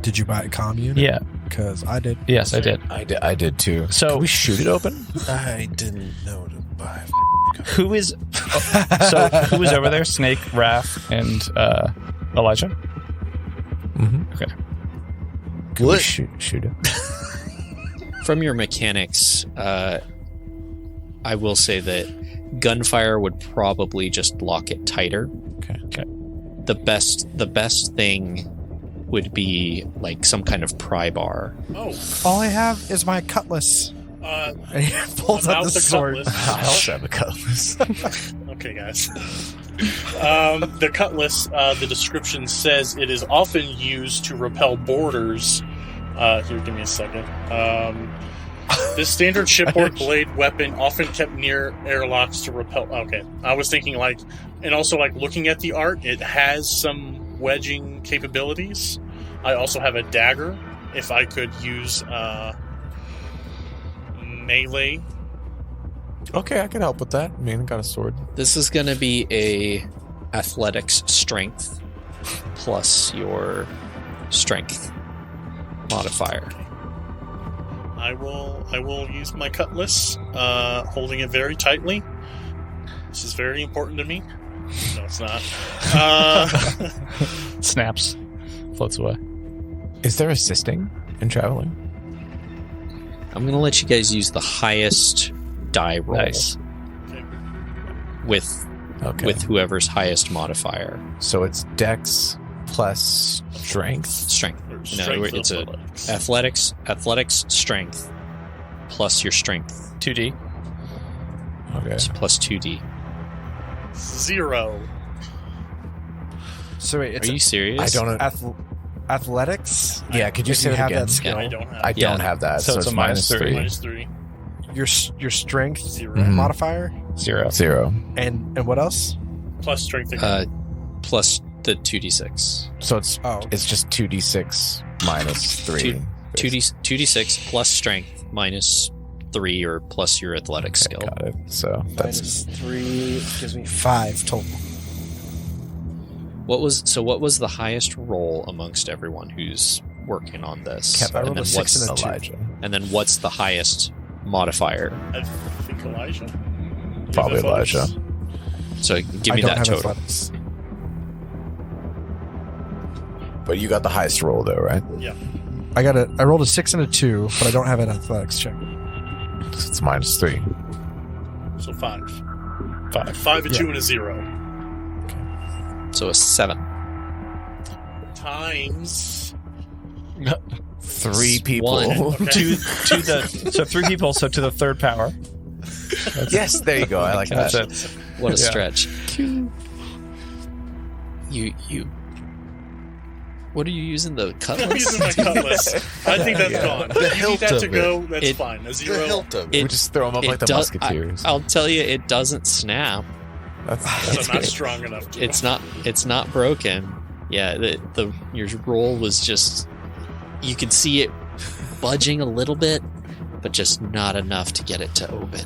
Did you buy a comm unit? Yeah. Because I did. Yes, I did. I did too. So Can we shoot it open? I didn't know to buy. who is? So who is over there? Snake, Raph, and Elijah. Mm-hmm. Okay. Can we What? shoot it? From your mechanics, I will say that gunfire would probably just lock it tighter. Okay. The best thing would be like some kind of pry bar. Oh, All I have is my cutlass. And he pulls out about the the sword. cutlass. I also have a cutlass. Okay, guys. The cutlass, the description says it is often used to repel boarders. Here, give me a second. This standard shipboard blade weapon often kept near airlocks to repel. Okay, I was thinking like, and also like looking at the art, it has some wedging capabilities. I also have a dagger. If I could use melee. Okay, I can help with that. I mean, I got a sword. This is going to be a athletics strength plus your strength. modifier. I will use my cutlass, holding it very tightly. This is very important to me. No, it's not. Snaps. Floats away. Is there assisting in traveling? I'm going to let you guys use the highest die roll Nice. with Okay. with whoever's highest modifier. So it's Dex plus Strength. Strength. Or No, strength it's a athletics. athletics, strength, plus your strength, 2D. Okay. plus 2d. 0. So wait, it's Are you serious? I don't. athletics. Yeah. Could you If say you it have again? that skill, I don't have I Yeah. don't have that. So So, it's it's a minus minus three. 3. minus 3. your strength 0. Mhm. modifier, 0. 0. and what else? Plus strength again. Plus the 2d6. So it's Oh, just 2d6 minus 3. 2d6 plus strength minus 3 or plus your athletic skill. Got it. So that's minus 3 gives me 5 total. What was the highest roll amongst everyone who's working on this? Kev, I and rolled then a 6 what's and a 2. Elijah. and then what's the highest modifier? I think Elijah. Probably Athletics. Elijah. So give I me don't that have total. athletics. But you got the highest roll though, right? I rolled a 6 and a 2, but I don't have an athletics check. So it's minus 3. So 5. 5. 5, a Yeah. 2, and a 0. So a 7. Times. 3 people. One. Okay. So 3 people, so to the third power. Yes, there you go. I like that. That's it. What a Yeah. stretch. You what are you using the I'm cutlass? using my cutlass. I think that's Yeah. gone. The If you hilt need that of to it. go, that's It- fine. A The 0. hilt of We it. just throw them up like the does- Musketeers. I'll tell you, it doesn't snap. So I'm not strong enough to. It's not broken. Yeah, your roll was just, you could see it budging a little bit, but just not enough to get it to open.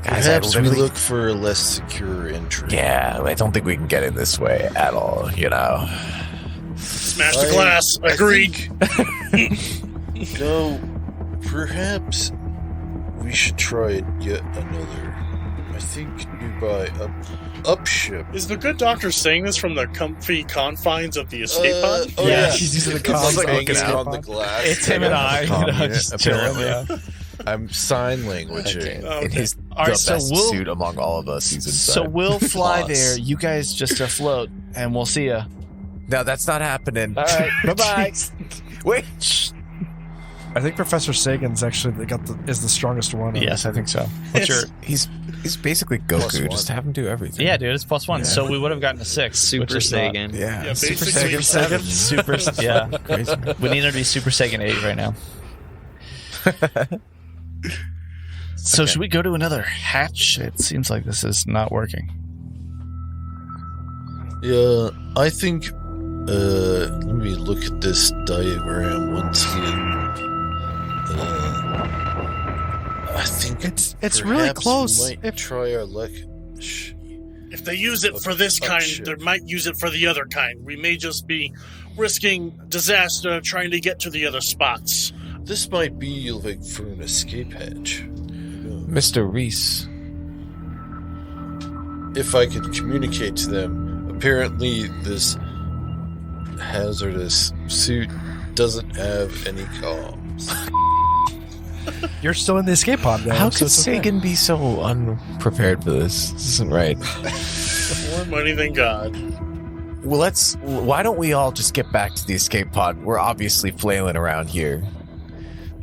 Guys, Perhaps I we literally- look for a less secure entry. Yeah, I don't think we can get in this way at all, you know. Smash the glass. Agreed. No, perhaps we should try yet another. I think nearby up ship. Is the good doctor saying this from the comfy confines of the escape pod? Oh Yeah, yeah, she's using the It's comms like like hanging escape on the pod. glass. It's him and I, just chilling. apparently. Yeah. I'm sign languaging. Okay. Okay. In his All right, the so best we'll- suit among all of us, he's inside. So we'll fly Pause. there. You guys just afloat, and we'll see ya. No, that's not happening. All right, bye-bye. Wait. I think Professor Sagan's actually is the strongest one. Yes, I think so. What's your? He's basically Plus Goku. one. Just have him do everything. Yeah, dude, it's +1. Yeah. So we would have gotten a 6. Super which is not- Saiyan. Yeah. Yeah, Super basically Saiyan seven. 7. Super, yeah. Crazy. We need her to be Super Saiyan 8 right now. So should we go to another hatch? It seems like this is not working. Yeah, I think. Let me look at this diagram once again. I think it's really perhaps close. We might try our luck. If they use it for this kind, ship. they might use it for the other kind. We may just be risking disaster trying to get to the other spots. This might be like for an escape hatch. Mr. Reese. If I could communicate to them, apparently this hazardous suit doesn't have any comms. You're still in the escape pod, though. How so could it's okay. Sagan be so unprepared for this? This isn't right. More money than God. Well, why don't we all just get back to the escape pod? We're obviously flailing around here.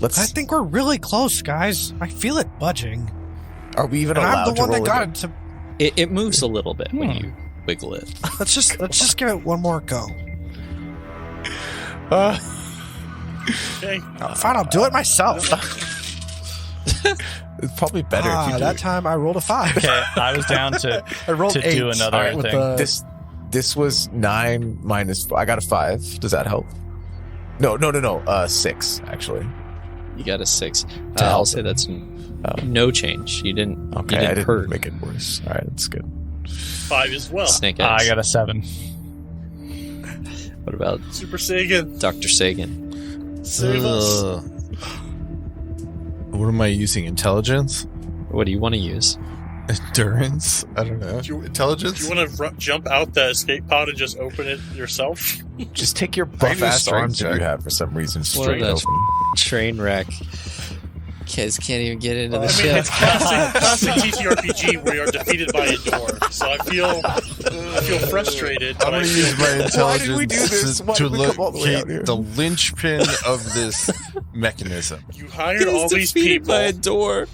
I think we're really close, guys. I feel it budging. Are we even And allowed I'm the to one roll that got it? it to. It moves a little bit when you wiggle it. Let's just give it one more go. Okay. Fine, I'll do it myself. It's probably better if you do that it. time I rolled a 5. Okay, I was down to I rolled to 8. do another Alright, with thing. the- This was 9 minus. I got a 5. Does that help? No. 6 actually. You got a 6. To I'll help say it. that's no change. You didn't. Okay, you I didn't didn't hurt. make it worse. All right, that's good. 5 as well. Snake eyes. I got a 7. What about Super Saiyan. Dr. Sagan? Save us. What am I using? Intelligence? What do you want to use? Endurance? I don't know. Intelligence? Do you want to jump out the escape pod and just open it yourself? Just take your I buff need a ass strength arms that you check. have for some reason What straight are the- open. Train wreck. Kids can't even get into the I mean, ship. it's classic TTRPG where you're defeated by a door. So I feel frustrated. I'm But I going to feel use my intelligence Why did we do this? Why to did we come all the way out here? locate the linchpin of this mechanism. you hired all these people. by a door.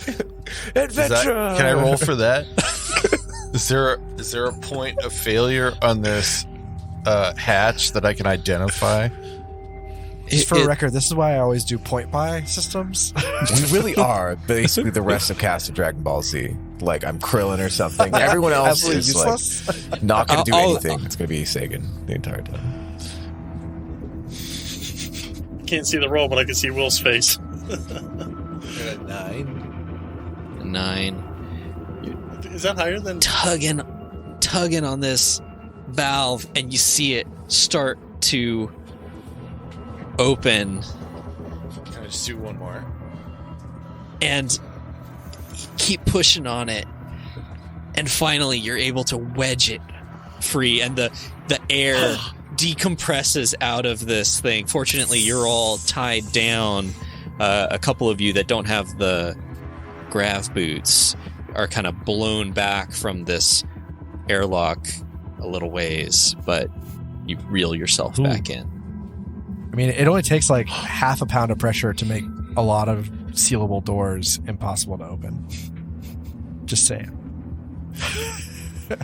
Is that, can I roll for that? Is there a point of failure on this hatch that I can identify? Just for a record, this is why I always do point buy systems. We really are basically the rest of cast of Dragon Ball Z. Like I'm Krillin or something. Everyone else Absolutely is useless. like not going to do I'll- anything. It's going to be Sagan the entire time. Can't see the roll, but I can see Will's face. 9. Is that higher than? Tugging on this valve, and you see it start to open, Can I just do one more? and you keep pushing on it, and finally you're able to wedge it free, and the air decompresses out of this thing. Fortunately, you're all tied down. A couple of you that don't have the grav boots are kind of blown back from this airlock a little ways, but you reel yourself back in. I mean, it only takes like half a pound of pressure to make a lot of sealable doors impossible to open. Just saying.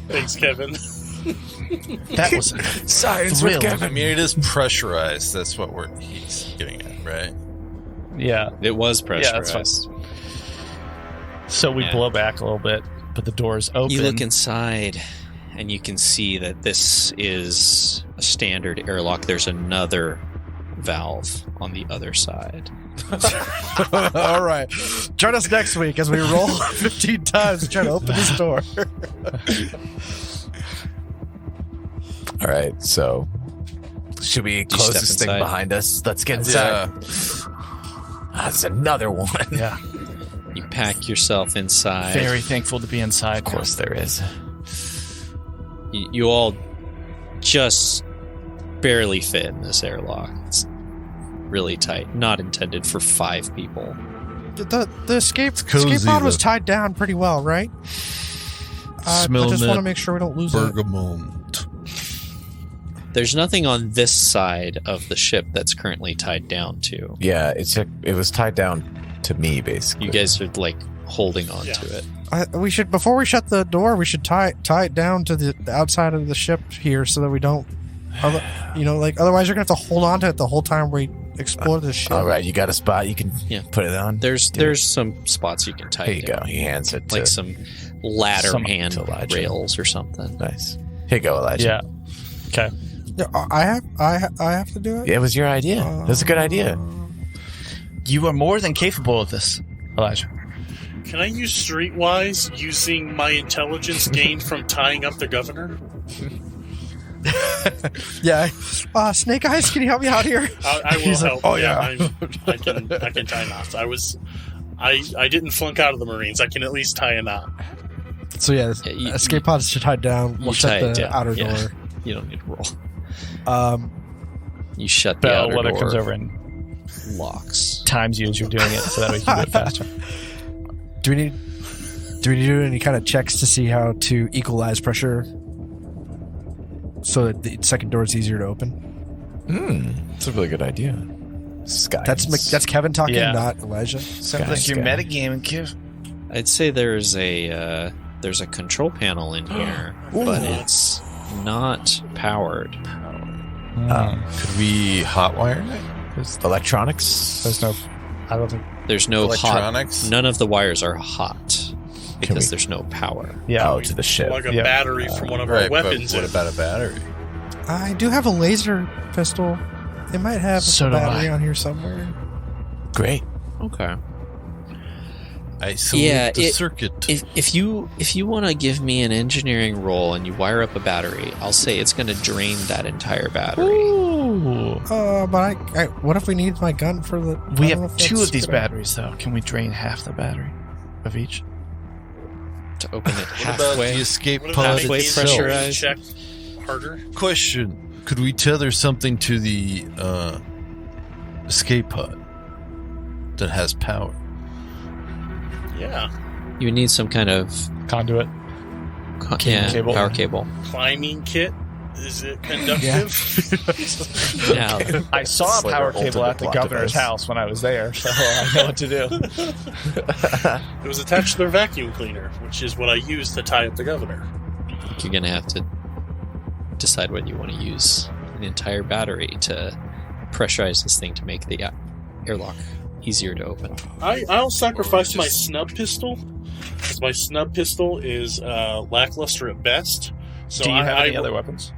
Thanks, Kevin. That was Science Thrill. I mean, it is pressurized. That's what he's getting at, right? Yeah. It was Yeah, that's pressurized. fine. So we Yeah. blow back a little bit, but the door's open. You look inside, and you can see that this is a standard airlock. There's another valve on the other side. All right. Join us next week as we roll 15 times to try to open this door. All right, so should we close step this thing inside? behind us? Let's get inside. That's another one. yeah. You pack yourself inside. Very thankful to be inside. Of course there is. You all just barely fit in this airlock. It's really tight. Not intended for 5 people. The escape cozy, pod was though. tied down pretty well, right? I Smelling just that want to make sure we don't lose it. Bergamot. There's nothing on this side of the ship that's currently tied down to. Yeah, it was tied down to me basically. You guys are like holding on Yeah. to it. We should, before we shut the door, we should tie it down to the outside of the ship here so that we don't, otherwise you're gonna have to hold on to it the whole time we explore the ship. All right, you got a spot you can put it on. There's some spots you can tie Here it you down. go. He hands it to Like some ladder to hand Elijah. rails or something. Nice. Here you go, Elijah. Yeah. Okay. Yeah, I have to do it. Yeah, it was your idea. That's a good idea. You are more than capable of this, Elijah. Can I use Streetwise using my intelligence gained from tying up the governor? Yeah. Snake Eyes, can you help me out here? I will He's like, help. "Oh, I can tie knots. I didn't flunk out of the Marines. I can at least tie a knot. So yeah, Yeah, escape pods should tie down. We'll you shut tie it the down, outer yeah. door. You don't need to roll. Um, You shut the Bell, outer weather door. comes over and Locks. times you as you're doing it, so that we can do it faster. Do we need to do any kind of checks to see how to equalize pressure so that the second door is easier to open? That's a really good idea. That's Kevin talking, Yeah. not Elijah. Sounds like you're metagaming, Kiv. I'd say there's a control panel in here, but it's not powered. Could we hotwire it? Electronics. There's no. I don't think. There's no Electronics? hot. None of the wires are hot because there's no power. Yeah. Oh, to the ship. Like a Yeah. battery from one of our Right, but weapons. what about a battery? I do have a laser pistol. They might have So a do battery I. on here somewhere. Great. Okay. Isolate Yeah, the circuit. If you want to give me an engineering roll and you wire up a battery, I'll say it's going to drain that entire battery. Ooh. But I what if we need my gun for the? We I don't know have if 2 that's of these a good idea. batteries, though. Can we drain half the battery of each? To open it What about the halfway. escape What pod about halfway making itself? the pressurized? check harder? Question: could we tether something to the escape pod that has power? Yeah. You need some kind of Conduit. Cable. power cable. Climbing kit. Is it conductive? Now, I saw It's a like power our cable ultimate at the plot governor's device. house when I was there, so I know what to do. It was attached to their vacuum cleaner, which is what I used to tie up the governor. you're going to have to decide whether you want to use an entire battery to pressurize this thing to make the airlock easier to open. I'll sacrifice my snub pistol, because my snub pistol is lackluster at best. So Do you have any I- other weapons?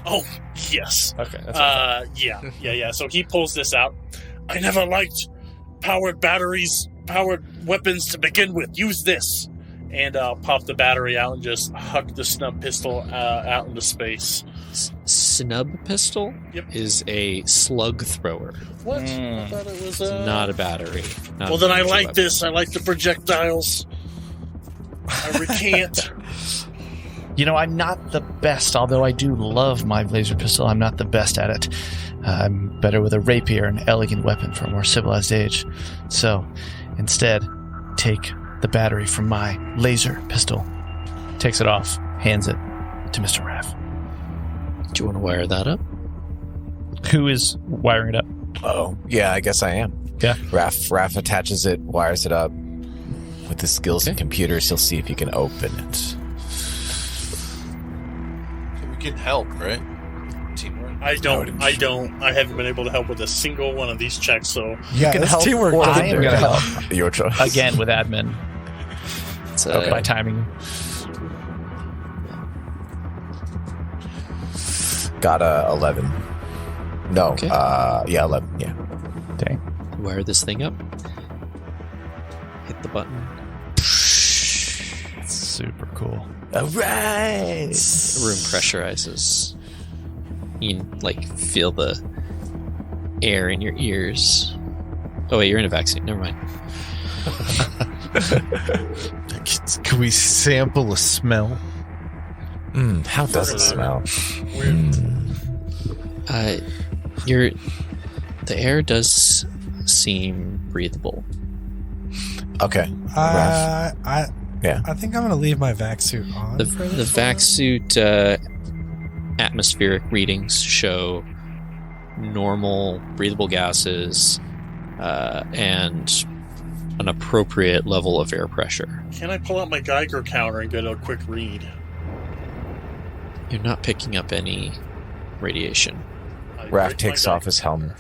Oh, yes. Okay, that's Yeah. So he pulls this out. I never liked powered batteries, powered weapons to begin with. Use this. And I'll pop the battery out and just huck the snub pistol out into space. Snub pistol Yep. is a slug thrower. What? I thought it was Not a battery. Not Well, a then I major like weapon. this. I like the projectiles. I recant. You know, I'm not the best, although I do love my laser pistol. I'm not the best at it. I'm better with a rapier, an elegant weapon for a more civilized age. So, instead, take the battery from my laser pistol. Takes it off, hands it to Mr. Raff. Do you want to wire that up? Who is wiring it up? Oh, yeah, I guess I am. Yeah. Raph attaches it, wires it up. With his skills in Okay. computers, he'll see if he can open it. We can help, right? Teamwork. I haven't been able to help with a single one of these checks, so Yeah, can that's help teamwork. or right I am there. going to help Your choice. Again, with admin, It's by timing. Got a 11. No, Okay. yeah, 11, yeah. Dang. wire this thing up. Hit the button. Super cool. All right. The room pressurizes. You can, like, feel the air in your ears. Oh wait, you're in a vaccine. Never mind. Can we sample a smell? How does it smell? The air does seem breathable. Okay. I Yeah. I think I'm gonna leave my vac suit on. The, for the this vac one. suit atmospheric readings show normal breathable gases and an appropriate level of air pressure. can I pull out my Geiger counter and get a quick read? You're not picking up any radiation. I Raph break my takes off his helmet.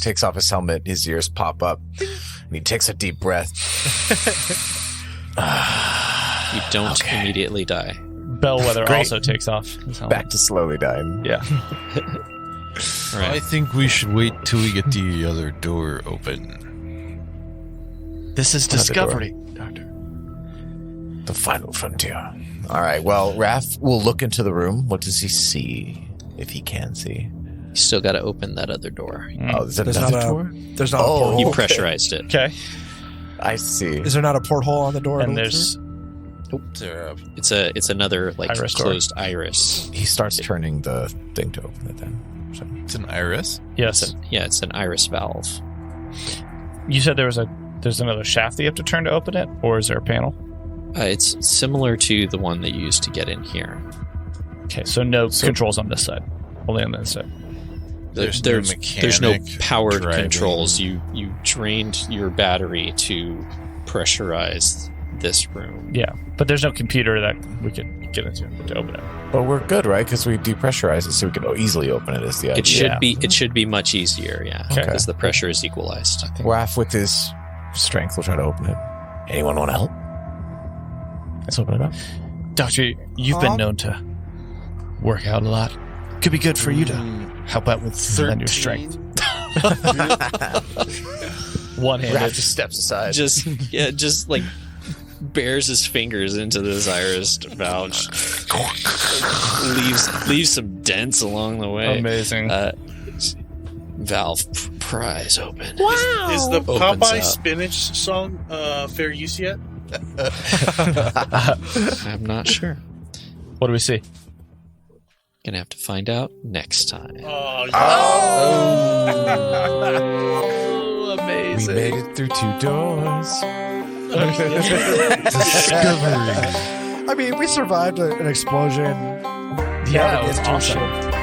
Takes off his helmet, his ears pop up, and he takes a deep breath. You don't immediately die. Bellwether Great. also takes off his helmet. Back to slowly dying. Yeah. All right. I think we should wait till we get the other door open. This is Another Discovery, Doctor. The final frontier. All right. Well, Raph will look into the room. What does he see? If he can see. You still got to open that other door. Oh, is that There's another not a- door? There's not a Oh, porthole. You okay. pressurized it. Okay. I see. Is there not a porthole on the door? to And look there's It's another like Iris door. closed iris. He starts turning the thing to open it then. So, It's an iris. yes. It's an iris valve. You said there's another shaft that you have to turn to open it, or is there a panel? It's similar to the one that you used to get in here. Okay, so no controls on this side, only on this side. There's there's no mechanic powered driving. controls. You drained your battery to pressurize this room. Yeah, but there's no computer that we could get into to open it. but we're good, right? Because we depressurize it, so we can easily open it. Is the idea? It should be much easier, yeah, Okay. because the pressure is equalized. Raph, with his strength, will try to open it. Anyone want to help? Let's open it up. Doctor, you've been known to work out a lot. Could be good for you to help out with lend your strength. One-handed. Raph just steps aside. Just like bears his fingers into this iris valve, leaves some dents along the way. Amazing. Valve pries open. Is the Opens Popeye up. spinach song fair use yet? I'm not sure. What do we see? Gonna have to find out next time. Oh, We Amazing. made it through 2 doors. I mean, we survived an explosion. Yeah, it was Into a awesome. ship.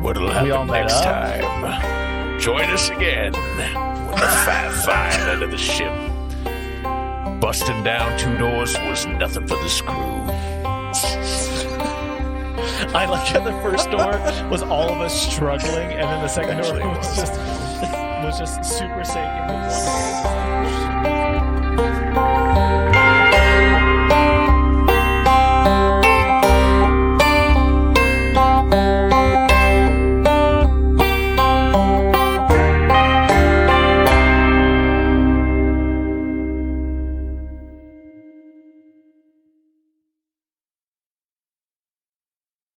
What'll We all happen met next up. time? Join us again when the find end of the ship. Busting down 2 doors was nothing for the screw. I like how the first door was all of us struggling, and then the second door was just super safe.